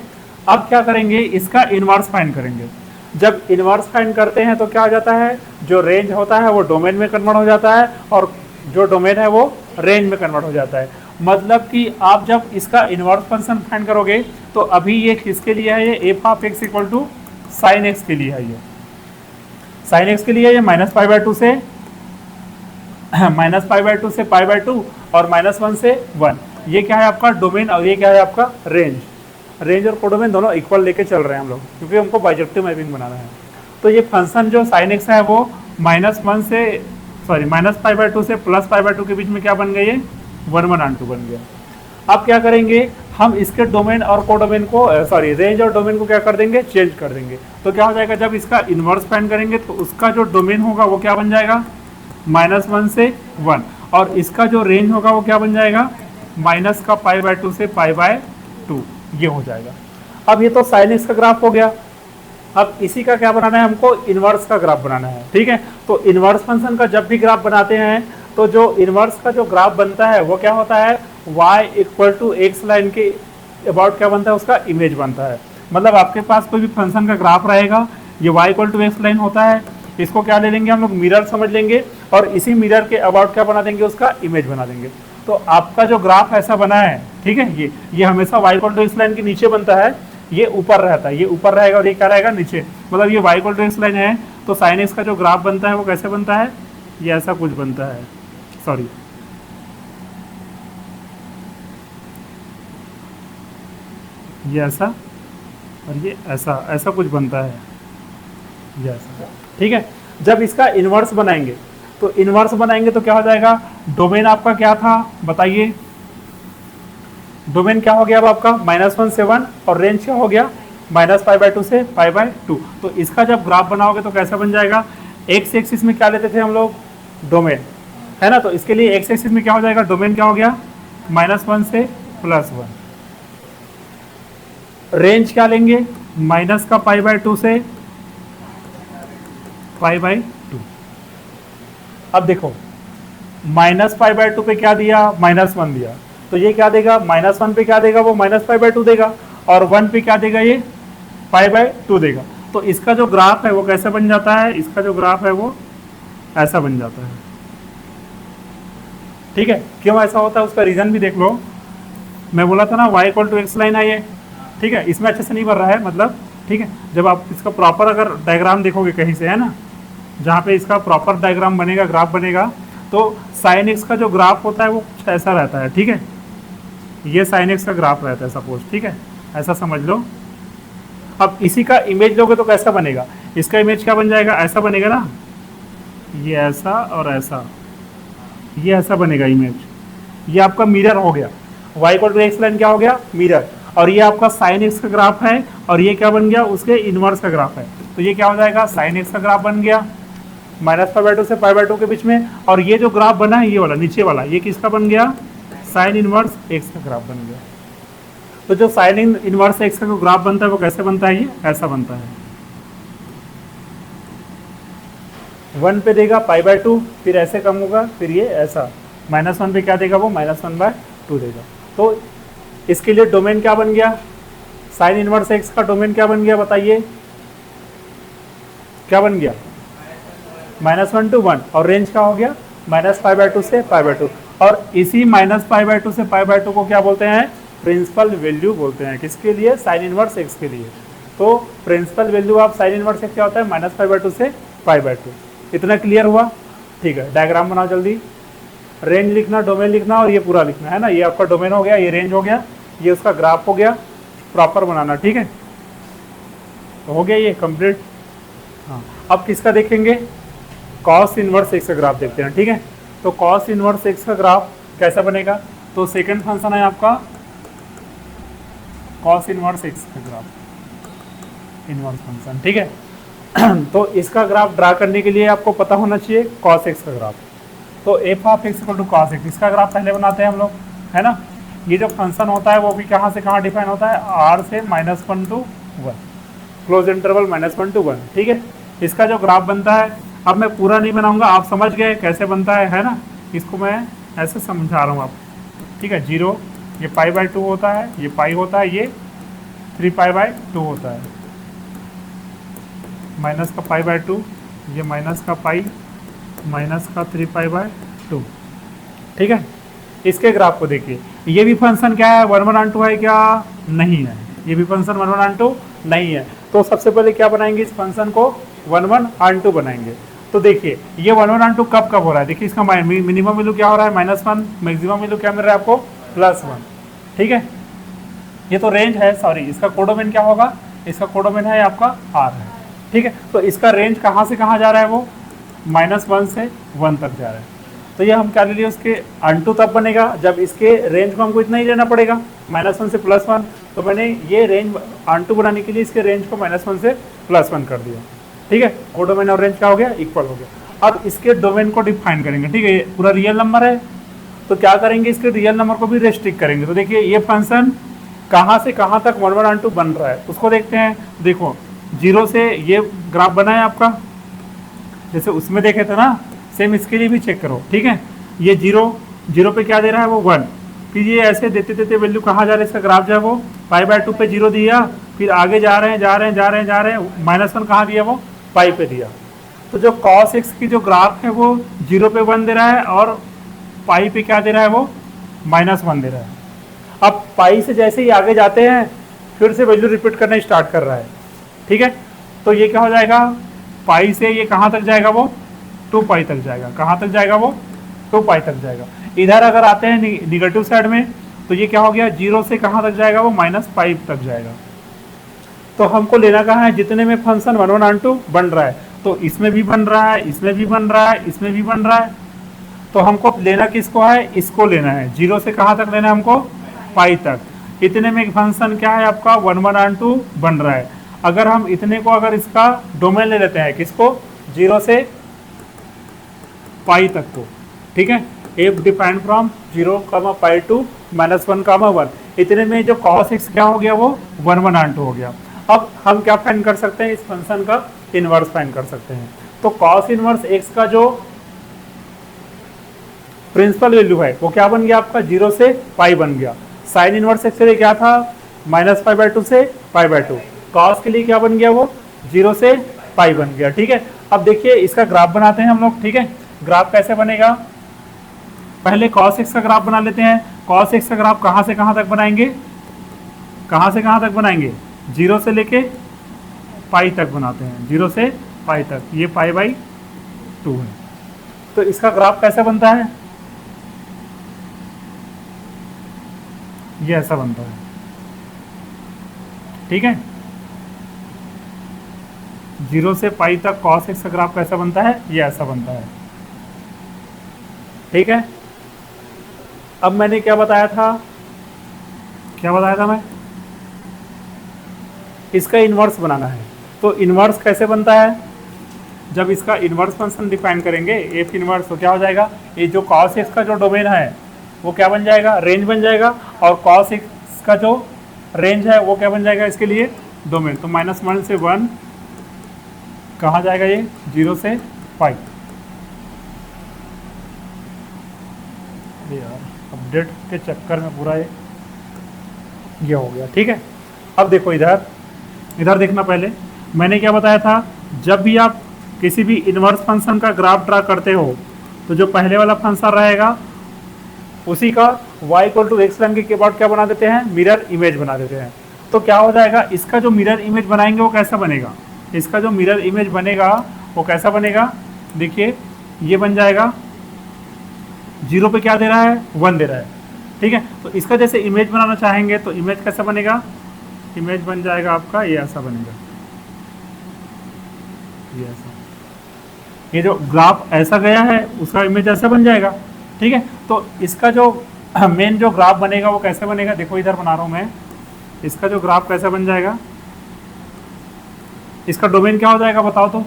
अब क्या करेंगे, इसका इनवर्स फाइंड करेंगे। जब इनवर्स फाइंड करते हैं तो क्या हो जाता है, जो रेंज होता है वो डोमेन में कन्वर्ट हो जाता है, और जो डोमेन है वो रेंज में कन्वर्ट हो जाता है। मतलब कि आप जब इसका इनवर्स फंक्शन फाइंड करोगे तो अभी ये किसके लिए है, ये f of x equal to sine x के लिए है, ये साइन एक्स के लिए ये -π/2 से π/2 और -1 से 1। ये क्या है आपका डोमेन और ये क्या है आपका रेंज। रेंज और कोडोमेन दोनों इक्वल लेके चल रहे हैं हम लोग, क्योंकि हमको बाइजेक्टिव मैपिंग बनाना है। तो ये फंक्शन जो साइन एक्स है वो -1 से -π/2 से +π/2 के बीच में क्या बन गया, ये 1 1 2 बन गया। अब क्या करेंगे, हम इसके डोमेन और कोडोमेन को रेंज और डोमेन को क्या कर देंगे, चेंज कर देंगे। तो क्या हो जाएगा, जब इसका इन्वर्स फाइंड करेंगे तो उसका जो डोमेन होगा वो क्या बन जाएगा, -1 से 1, और इसका जो रेंज होगा वो क्या बन जाएगा, -π/2 से π/2, ये हो जाएगा। अब ये तो साइन एक्स का ग्राफ हो गया। अब इसी का क्या बनाना है, हमको इन्वर्स का ग्राफ बनाना है, ठीक है। तो इन्वर्स फंक्शन का जब भी ग्राफ बनाते हैं तो जो इन्वर्स का जो ग्राफ बनता है वो क्या होता है, y equal to x line के अबाउट क्या बनता है, उसका इमेज बनता है। मतलब आपके पास कोई भी फंक्शन का ग्राफ रहेगा, ये y equal to x line होता है, इसको क्या ले लेंगे हम लोग, मिरर समझ लेंगे, और इसी मिरर के अबाउट क्या बना देंगे, उसका इमेज बना देंगे। तो आपका जो ग्राफ ऐसा बना है, ठीक है, ये हमेशा y equal to x line के नीचे बनता है, ये ऊपर रहता है, ये ऊपर रहेगा और ये क्या रहेगा नीचे, मतलब ये y equal to x line है, तो साइन एक्स का जो ग्राफ बनता है वो कैसे बनता है, ये ऐसा कुछ बनता है, सॉरी ये ऐसा और ये ऐसा, ऐसा कुछ बनता है, ये ऐसा, ठीक है। जब इसका इन्वर्स बनाएंगे तो इन्वर्स बनाएंगे तो क्या हो जाएगा, डोमेन आपका क्या था बताइए, डोमेन क्या हो गया अब आपका -1 से 1 और रेंज क्या हो गया -π/2 से π/2। तो इसका जब ग्राफ बनाओगे तो कैसा बन जाएगा, एक्स एक्सिस में क्या लेते थे हम लोग, डोमेन, है ना, तो इसके लिए एक्स एक्सिस में क्या हो जाएगा, डोमेन क्या हो गया -1 से +1, रेंज क्या लेंगे माइनस का π/2 से π/2। अब देखो -π/2 पे क्या दिया, -1 दिया, तो ये क्या देगा, -1 पे क्या देगा वो -π/2 देगा, और 1 पे क्या देगा ये π/2 देगा। तो इसका जो ग्राफ है वो कैसे बन जाता है, इसका जो ग्राफ है वो ऐसा बन जाता है, ठीक है। क्यों ऐसा होता है उसका रीजन भी देख लो, मैं बोला था ना y equal to x line है ये, ठीक है, इसमें अच्छे से नहीं बन रहा है मतलब, ठीक है। जब आप इसका प्रॉपर अगर डायग्राम देखोगे कहीं से, है ना, जहाँ पे इसका प्रॉपर डायग्राम बनेगा, ग्राफ बनेगा, तो साइन एक्स का जो ग्राफ होता है वो कुछ ऐसा रहता है, ठीक है, ये साइन एक्स का ग्राफ रहता है सपोज, ठीक है, ऐसा समझ लो। अब इसी का इमेज लोगे तो कैसा बनेगा, इसका इमेज क्या बन जाएगा, ऐसा बनेगा ना, ये ऐसा और ऐसा, ये ऐसा बनेगा इमेज, ये आपका मिरर हो गया, y equal to x line क्या हो गया, मिरर, और ये आपका साइन एक्स का ग्राफ है, और ये क्या बन गया, उसके इनवर्स का ग्राफ है, तो ये क्या हो जाएगा, साइन एक्स का ग्राफ बन गया -π/2 से π/2 के बीच में, और ये जो ग्राफ बना है ये वाला नीचे वाला, ये किसका बन गया, साइन इनवर्स एक्स का ग्राफ बन गया। तो जो साइन इनवर्स एक्स का जो ग्राफ बनता है वो कैसे बनता है, ये ऐसा बनता है, 1 पे देगा π/2, फिर ऐसे कम होगा, फिर ये ऐसा, -1 पे क्या देगा वो -1/2 देगा। तो इसके लिए डोमेन क्या बन गया, साइन इनवर्स एक्स का डोमेन क्या बन गया बताइए, क्या बन गया -1 to 1, और रेंज क्या हो गया -π/2 से π/2, और इसी -π/2 से π/2 को क्या बोलते हैं, प्रिंसिपल वैल्यू बोलते हैं, किसके लिए, साइन इनवर्स एक्स के लिए। तो principal value of sine inverse x क्या होता है, -π/2 से π/2। इतना क्लियर हुआ, ठीक है। डायग्राम बनाओ जल्दी, रेंज लिखना, डोमेन लिखना, और ये पूरा लिखना है ना, ये आपका डोमेन हो गया, ये रेंज हो गया, ये उसका ग्राफ हो गया, प्रॉपर बनाना, ठीक है, तो हो गया ये कंप्लीट। हाँ, अब किसका देखेंगे, कॉस इनवर्स एक्स का ग्राफ देखते हैं, ठीक है। तो कॉस इनवर्स एक्स का ग्राफ कैसा बनेगा, तो सेकंड फंक्शन है आपका कॉस इनवर्स एक्स का ग्राफ, इनवर्स फंक्शन, ठीक है। तो इसका ग्राफ ड्रा करने के लिए आपको पता होना चाहिए कॉस एक्स का ग्राफ। तो f of x equal to cos x, इसका ग्राफ पहले बनाते हैं हम लोग, है ना। ये जो फंक्शन होता है वो भी कहाँ से कहाँ डिफाइन होता है, r से -1 to 1, क्लोज इंटरवल -1 to 1, ठीक है। इसका जो ग्राफ बनता है, अब मैं पूरा नहीं बनाऊंगा, आप समझ गए कैसे बनता है ना, इसको मैं ऐसे समझा रहा हूँ आप, ठीक है। 0 ये π/2 होता है, ये पाई होता है, ये 3π/2 होता है, माइनस का π/2, ये माइनस का पाई, माइनस का 3π/2, ठीक है। इसके ग्राफ को देखिए, ये भी फंक्शन क्या है, 1/2 है क्या, नहीं है, ये भी फंक्शन 1/2 नहीं है। तो सबसे पहले क्या बनाएंगे, इस फंक्शन को 1/2 बनाएंगे। तो देखिए ये 1/2 कब कब हो रहा है, देखिए इसका मिनिमम वैल्यू क्या हो रहा है -1, मैक्सिमम वैल्यू क्या मिल रहा है आपको +1, ठीक है। ये तो रेंज है, सॉरी इसका कोडोमेन क्या होगा, इसका कोडोमेन है आपका r है, ठीक है। तो इसका रेंज कहाँ से कहाँ जा रहा है, वो -1 से 1 तक जा रहा है। तो ये हम क्या ले लिए, उसके अनटू तब बनेगा जब इसके रेंज को हमको इतना ही लेना पड़ेगा, -1 से +1। तो मैंने ये रेंज अनटू बनाने के लिए इसके रेंज को -1 से +1 कर दिया, ठीक है। कोडोमेन और रेंज क्या हो गया, इक्वल हो गया। अब इसके डोमेन को डिफाइन करेंगे, ठीक है, ये पूरा रियल नंबर है, तो क्या करेंगे, इसके रियल नंबर को भी रेस्ट्रिक्ट करेंगे। तो देखिए ये फंक्शन कहाँ से कहाँ तक 1/2 बन रहा है उसको देखते हैं। देखो 0 से ये ग्राफ बना है आपका, जैसे उसमें देखे थे ना, सेम इसके लिए भी चेक करो, ठीक है। ये 0 पे क्या दे रहा है, वो 1, फिर ये ऐसे देते देते वैल्यू कहाँ जा रहा है, इसका ग्राफ जो है वो π/2 पे 0 दिया, फिर आगे जा रहे हैं -1 कहाँ दिया, वो पाई पे दिया। तो जो cos x की जो ग्राफ है वो 0 पे 1 दे रहा है, और पाई पे क्या दे रहा है, वो -1 दे रहा है। अब पाई से जैसे ही आगे जाते हैं फिर से वैल्यू रिपीट करना स्टार्ट कर रहा है। ठीक है, तो ये क्या हो जाएगा, पाई से ये कहाँ तक जाएगा, वो 2 पाई तक जाएगा। कहाँ तक जाएगा, वो 2 पाई तक जाएगा। इधर अगर आते हैं निगेटिव साइड में, तो ये क्या हो गया, 0 से कहाँ तक जाएगा, वो -पाई तक जाएगा। तो हमको लेना कहाँ है, जितने में फंक्शन 1 1 2 बन रहा है, तो इसमें भी बन रहा है, इसमें भी बन रहा है, इसमें भी बन रहा है, तो हमको लेना किसको है, इसको लेना है। 0 से कहाँ तक लेना है हमको, पाई तक। इतने में फंक्शन क्या है आपका, 1 1 2 बन रहा है। अगर हम इतने को अगर इसका डोमेन ले लेते हैं, किसको, 0 से पाई तक को, ठीक है, f defined from 0, pi to -1, 1, इतने में जो cos x क्या हो गया, वो 1 1 2 हो गया। अब हम क्या फाइंड कर सकते हैं, इस फंक्शन का इनवर्स फाइंड कर सकते हैं। तो cos इनवर्स x का जो प्रिंसिपल वैल्यू है वो क्या बन गया आपका, 0 से पाई बन गया। साइन इनवर्स x के लिए क्या था, -π/2 से π/2। cos के लिए क्या बन गया, वो 0 से पाई बन गया। ठीक है, अब देखिए इसका ग्राफ बनाते हैं हम लोग। ठीक है, ग्राफ कैसे बनेगा, पहले cos x का ग्राफ बना लेते हैं। cos x का ग्राफ कहाँ से कहाँ तक बनाएंगे, कहाँ से कहाँ तक बनाएंगे, 0 से लेके पाई तक बनाते हैं, 0 से पाई तक, ये π/2 है। तो इसका ग्राफ कैसे बनता है, ये ऐसा बनता है। ठीक है, 0 से पाई तक cos x का ग्राफ कैसा बनता है, ये ऐसा बनता है। ठीक है, अब मैंने क्या बताया था, क्या बताया था मैं, इसका इन्वर्स बनाना है। तो इन्वर्स कैसे बनता है, जब इसका इन्वर्स फंक्शन डिफाइन करेंगे एफ इन्वर्स, तो क्या हो जाएगा, ये जो cos x का जो डोमेन है वो क्या बन जाएगा, रेंज बन जाएगा, और cos x का जो रेंज है वो क्या बन जाएगा इसके लिए, डोमेन। तो -1 से 1 कहाँ जाएगा, ये 0 से पाई। यार अपडेट के चक्कर में पूरा ये हो गया। ठीक है, अब देखो इधर देखना, पहले मैंने क्या बताया था, जब भी आप किसी भी इन्वर्स फंक्शन का ग्राफ ड्रा करते हो, तो जो पहले वाला फंक्शन रहेगा उसी का y = x लेंगे के बाद क्या बना देते हैं, मिरर इमेज बना देते हैं। तो क्या हो जाएगा, इसका जो मिरर इमेज बनाएंगे वो कैसा बनेगा, इसका जो मिरर इमेज बनेगा वो कैसा बनेगा, देखिए ये बन जाएगा, 0 पे क्या दे रहा है, 1 दे रहा है। ठीक है, तो इसका जैसे इमेज बनाना चाहेंगे तो इमेज कैसा बनेगा, इमेज बन जाएगा आपका ये ऐसा बनेगा, ये ऐसा, ये जो ग्राफ ऐसा गया है उसका इमेज ऐसा बन जाएगा। ठीक है, तो इसका जो मेन जो ग्राफ बनेगा वो कैसे बनेगा, देखो इधर बना रहा हूँ मैं, इसका जो ग्राफ कैसा बन जाएगा, इसका डोमेन क्या हो जाएगा बताओ तो,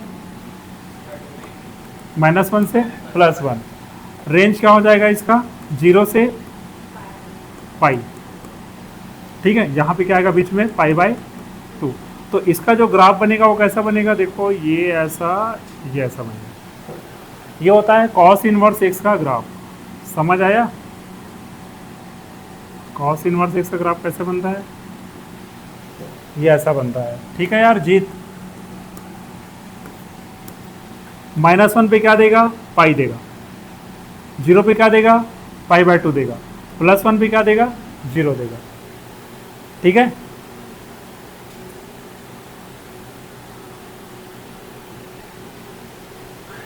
-1 से +1, रेंज क्या हो जाएगा इसका, 0 से पाई। ठीक है, यहाँ पे क्या आएगा बीच में, π/2। तो इसका जो ग्राफ बनेगा वो कैसा बनेगा, देखो ये ऐसा, ये ऐसा बनेगा। ये होता है cos इनवर्स x का ग्राफ, समझ आया, cos इनवर्स x का ग्राफ कैसे बनता है, ये ऐसा बनता है। ठीक है यार जीत, -1 पे क्या देगा, पाई देगा, 0 पे क्या देगा, π/2 देगा, +1 पे क्या देगा, 0 देगा। ठीक है,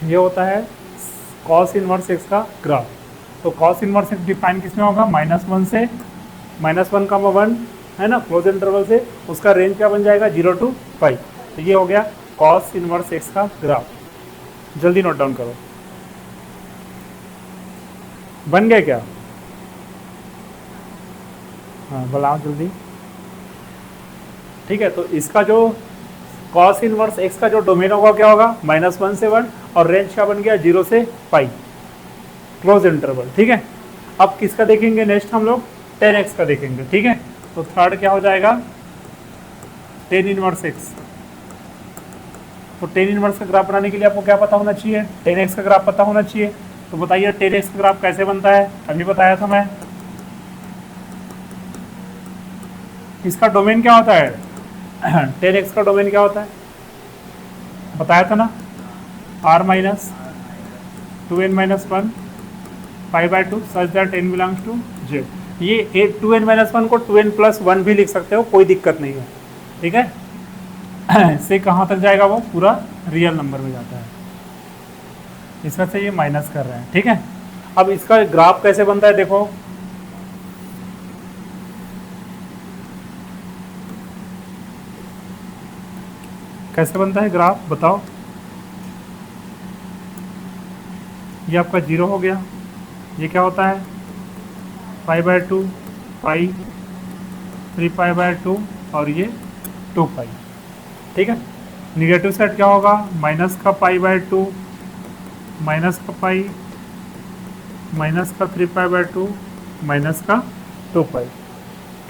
ये होता है cos इनवर्स x का ग्राफ। तो cos इनवर्स x डिफाइन किसमें होगा, -1 से -1, 1 है ना, क्लोज इंटरवल से, उसका रेंज क्या बन जाएगा, 0 to पाई। तो ये हो गया cos इनवर्स x का ग्राफ। जल्दी नोट डाउन करो, बन गया क्या, हाँ बोलाओ जल्दी। ठीक है, तो इसका जो cos इनवर्स x का जो डोमेन होगा क्या होगा, -1 से 1, और रेंज क्या बन गया, 0 से पाई, क्लोज इंटरवल। ठीक है, अब किसका देखेंगे नेक्स्ट हम लोग, tan x का देखेंगे। ठीक है, तो थर्ड क्या हो जाएगा, tan इनवर्स x। तो tan इनवर्स का ग्राफ बनाने के लिए आपको क्या पता होना चाहिए, tan x का ग्राफ पता होना चाहिए। तो बताइए tan x का ग्राफ कैसे बनता है, अभी बताया था मैं। इसका डोमेन क्या होता है, tan x का डोमेन क्या होता है, बताया था ना, r - 2n - 1 π/2 such that n belongs to z। ये 2n-1 को 2n+1 भी लिख सकते हो, कोई दिक्कत नहीं है, ठीक है। से कहाँ तक जाएगा, वो पूरा रियल नंबर में जाता है। इसका से ये माइनस कर रहे हैं, ठीक है। अब इसका ग्राफ कैसे बनता है देखो, कैसे बनता है ग्राफ बताओ। ये आपका 0 हो गया, ये क्या होता है π/2 पाई 3π/2 और ये 2π, ठीक है। निगेटिव साइड क्या होगा, माइनस का π/2 माइनस का पाई माइनस का 3π/2 माइनस का 2π,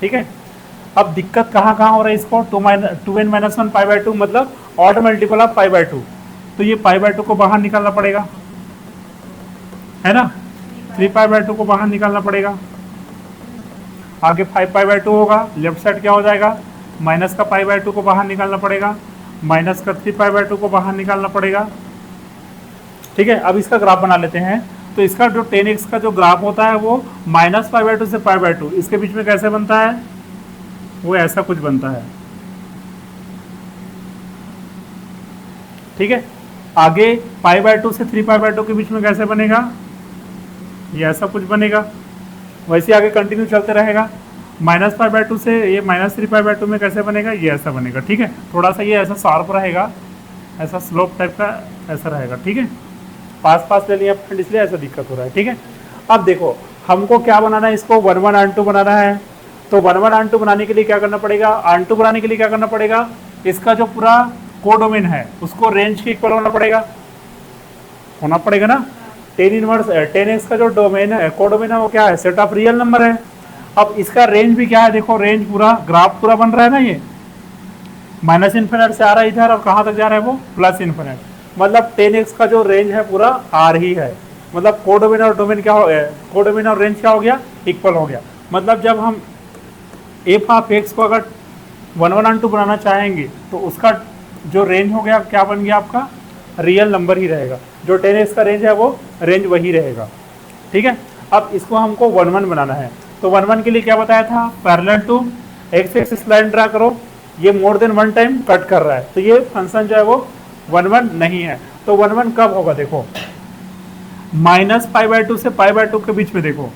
ठीक है। अब दिक्कत कहाँ कहाँ हो रहा है इसको, 2n-1 π/2 मतलब ऑड मल्टीपल ऑफ π/2, तो ये π/2 को बाहर निकालना पड़ेगा, है ना। 3π/2 को बाहर निकालना पड़ेगा, आगे 5π/2 होगा, लेफ्ट साइड क्या हो जाएगा, माइनस का π/2 को बाहर निकालना पड़ेगा, माइनस का 3π/2 को बाहर निकालना पड़ेगा, ठीक है। अब इसका ग्राफ बना लेते हैं। तो इसका जो 10x का जो ग्राफ होता है वो -π/2 से π/2, इसके बीच में कैसे बनता है, वो ऐसा कुछ बनता है, ठीक है। आगे π/2 से 3π/2 के बीच में कैसे बनेगा, ये ऐसा कुछ बनेगा, वैसे आगे कंटिन्यू चलते रहेगा। -π/2 से ये -3π/2 में कैसे बनेगा, ये ऐसा बनेगा, ठीक है। थोड़ा सा ये ऐसा शार्प रहेगा, ऐसा स्लोप टाइप का ऐसा रहेगा, ठीक है। पास पास ले लिया फ्रेंड, इसलिए ऐसा दिक्कत हो रहा है, ठीक है। अब देखो हमको क्या बनाना है, इसको 1 1 2 बनाना है। तो 1 1 2 बनाने के लिए क्या करना पड़ेगा, R2 बनाने के लिए क्या करना पड़ेगा, इसका जो पूरा कोडोमेन है उसको रेंज के इक्वल होना पड़ेगा ना। 10x का जो डोमेन है, कोडोमेन है, वो क्या है, सेट ऑफ रियल नंबर है। अब इसका रेंज भी क्या है, देखो रेंज पूरा ग्राफ पूरा बन रहा है ना, ये -∞ से आ रहा है इधर, और कहाँ तक जा रहा है वो +∞, मतलब 10x का जो रेंज है पूरा R ही है, मतलब कोडोमेन और डोमेन क्या हो गया, कोडोमेन और रेंज क्या हो गया, इक्वल हो गया। मतलब जब हम f ऑफ x को अगर 1 1 2 बनाना चाहेंगे तो उसका जो रेंज हो गया क्या बन गया, आपका रियल नंबर ही रहेगा, जो 10x का रेंज है वो रेंज वही रहेगा, ठीक है। अब इसको हमको 1 1 बनाना है। तो 1 1 के लिए क्या बताया था, parallel to x axis line draw करो, ये मोर देन 1 टाइम कट कर रहा है, तो ये फंक्शन जो है वो 1 1 नहीं है। तो 1 1 कब होगा, देखो -π/2 से π/2 के बीच में, देखो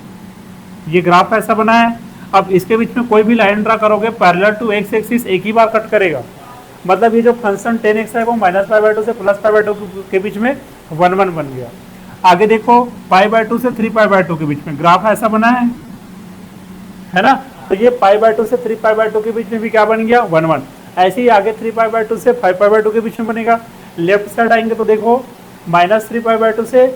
ये ग्राफ ऐसा बना है। अब इसके बीच में कोई भी लाइन ड्रा करोगे पैरेलल टू x एक्सिस एक ही बार कट करेगा, मतलब ये जो फंक्शन 10x है वो -π/2 से +π/2 के बीच में 1 1 बन गया। आगे देखो π/2 से 3π/2 के बीच में ग्राफ ऐसा बना है ना, तो ये π/2 से 3π/2 के बीच में भी क्या बन गया, 1 1। ऐसे ही आगे 3π/2 से 5π/2 के बीच में बनेगा। लेफ्ट साइड आएंगे तो देखो -3π/2 से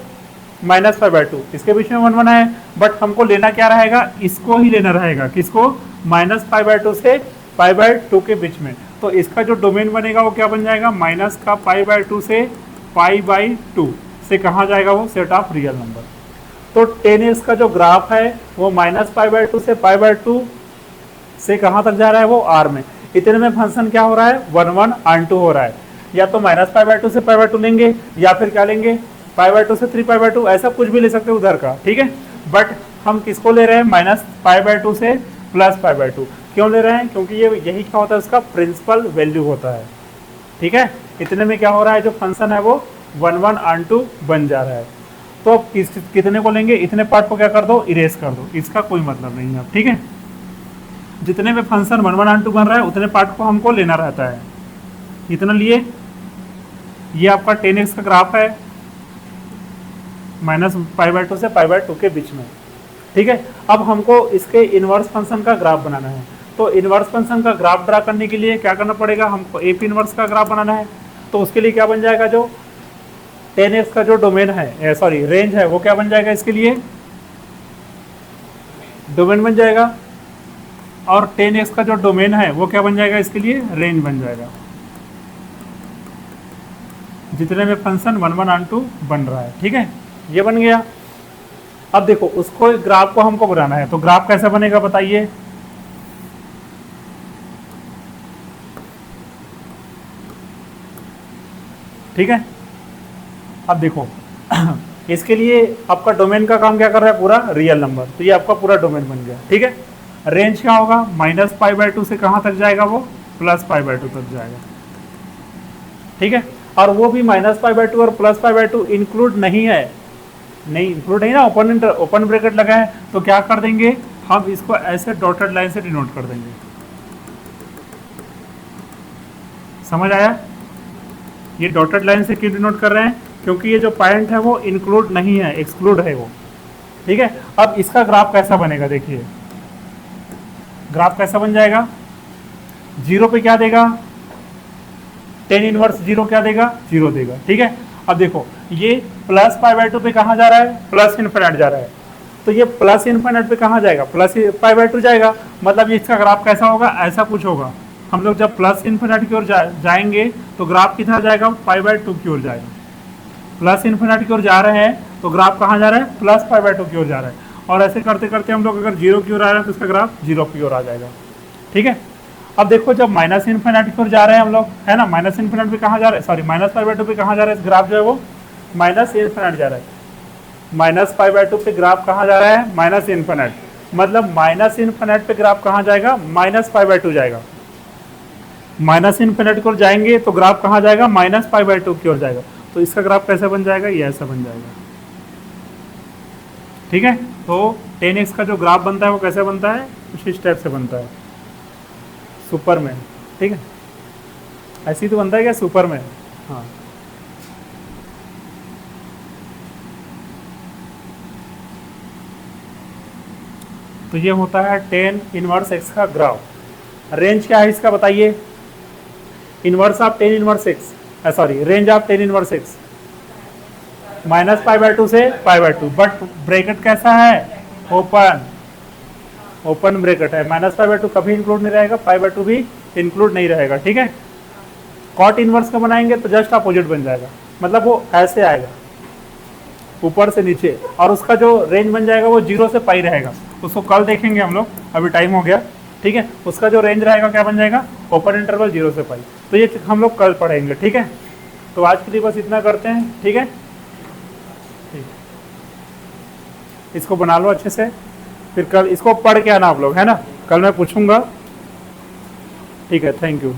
-π/2, इसके बीच में 1 1 है, बट हमको लेना क्या रहेगा, इसको ही लेना रहेगा, किसको, -π/2 से π/2 के बीच में। तो इसका जो डोमेन बनेगा वो क्या बन जाएगा, माइनस का π/2 से π/2 से कहाँ जाएगा, वो सेट ऑफ रियल नंबर। तो 10x का जो ग्राफ है वो -π/2 से π/2 से कहाँ तक जा रहा है, वो R में। इतने में फंक्शन क्या हो रहा है, 1 1 2 हो रहा है। या तो -π/2 से π/2 लेंगे, या फिर क्या लेंगे, π/2 से 3π/2, ऐसा कुछ भी ले सकते हो उधर का, ठीक है। बट हम किसको ले रहे हैं, -π/2 से +π/2 क्यों ले रहे हैं, क्योंकि ये यही क्या होता है, उसका प्रिंसिपल वैल्यू होता है, ठीक है। इतने में क्या हो रहा है, जो फंक्शन है वो 1 1 2 बन जा रहा है। तो कितने को लेंगे, इतने पार्ट को क्या कर दो, इरेज कर दो, इसका कोई मतलब नहीं है, ठीक है। जितने में फंक्शन 1 1 2 बन रहा है उतने पार्ट को हमको लेना रहता है, इतना लिए। ये आपका 10x का ग्राफ है -π/2 से π/2 के बीच में, ठीक है। अब हमको इसके इनवर्स फंक्शन का ग्राफ बनाना है। तो इनवर्स फंक्शन का ग्राफ ड्रा करने के लिए क्या करना पड़ेगा, हमको एप इनवर्स का ग्राफ बनाना है। तो उसके लिए क्या बन जाएगा, जो 10x का जो डोमेन है, सॉरी रेंज है, वो क्या बन जाएगा, इसके लिए डोमेन बन जाएगा, और 10x का जो डोमेन है वो क्या बन जाएगा, इसके लिए रेंज बन जाएगा, जितने में फंक्शन 1 1 2 बन रहा है, ठीक है। ये बन गया। अब देखो उसको ग्राफ को हमको बनाना है, तो ग्राफ कैसे बनेगा बताइए। ठीक है, अब देखो इसके लिए आपका डोमेन का काम क्या कर रहा है, पूरा रियल नंबर, तो ये आपका पूरा डोमेन बन गया। ठीक है, रेंज क्या होगा, -π/2 से कहाँ तक जाएगा, वो +π/2 तक जाएगा। ठीक है, और वो भी -π/2 और +π/2 इंक्लूड नहीं है, नहीं इंक्लूड है ना, ओपन ब्रैकेट लगा है, तो क्या कर देंगे हम इसको ऐसे डॉटेड लाइन से डिनोट कर देंगे। समझ आया, ये डॉटेड लाइन से क्यों डिनोट कर रहे हैं, क्योंकि ये जो पॉइंट है वो इंक्लूड नहीं है, एक्सक्लूड है वो। ठीक है, अब इसका ग्राफ कैसा बनेगा, देखिए ग्राफ कैसा बन जाएगा, 0 पे क्या देगा, tan इनवर्स 0 क्या देगा, 0 देगा। ठीक है, अब देखो ये +π/2 पे कहाँ जा रहा है, +∞ जा रहा है, तो ये +∞ पे कहाँ जाएगा, +π/2 जाएगा, मतलब इसका ग्राफ कैसा होगा, ऐसा कुछ होगा। हम लोग जब +∞ की ओर जाएंगे तो ग्राफ किधर जाएगा, π/2 की ओर जाएगा। +∞ की ओर जा रहे हैं तो ग्राफ कहाँ जा रहा है, +π/2 की ओर जा रहा है, और ऐसे करते करते हम लोग अगर 0 की ओर आ रहे हैं तो इसका ग्राफ 0 की ओर आ जाएगा। ठीक है, अब देखो जब -∞ की ओर जा रहे हैं हम लोग, है ना, -∞ पे कहाँ जा रहे हैं, सॉरी -π/2 पे कहाँ जा रहा है, ग्राफ जो है वो -∞ जा रहा है, -π/2 पे ग्राफ कहाँ जा रहा है, -∞, मतलब -∞ पे ग्राफ कहाँ जाएगा, -π/2 जाएगा। -∞ की ओर जाएंगे तो ग्राफ कहाँ जाएगा, -π/2 की ओर जाएगा, तो इसका ग्राफ कैसे बन जाएगा, ये ऐसा बन जाएगा। ठीक है, तो 10x का जो ग्राफ बनता है वो कैसे बनता है, उसी स्टेप से बनता है, सुपर में। ठीक है, ऐसे ही तो बनता है क्या, सुपर में, हाँ। तो ये होता है tan इनवर्स x का ग्राफ। रेंज क्या है इसका बताइए, inverse of tan inverse x, sorry range of tan inverse x, -π/2 से π/2, बट ब्रैकेट कैसा है, ओपन ब्रैकेट है, -π/2 कभी इंक्लूड नहीं रहेगा, π/2 भी इंक्लूड नहीं रहेगा। ठीक है, कॉट इनवर्स का बनाएंगे तो जस्ट अपोजिट बन जाएगा, मतलब वो ऐसे आएगा ऊपर से नीचे, और उसका जो रेंज बन जाएगा वो 0 से π रहेगा, उसको कल देखेंगे हम लोग, अभी टाइम हो गया। ठीक है, उसका जो रेंज रहेगा क्या बन जाएगा, ओपन इंटरवल 0 से π, तो ये हम लोग कल पढ़ेंगे। ठीक है, तो आज के लिए बस इतना करते हैं। ठीक है, इसको बना लो अच्छे से, फिर कल इसको पढ़ के आना आप लोग, है ना, कल मैं पूछूंगा। ठीक है, थैंक यू।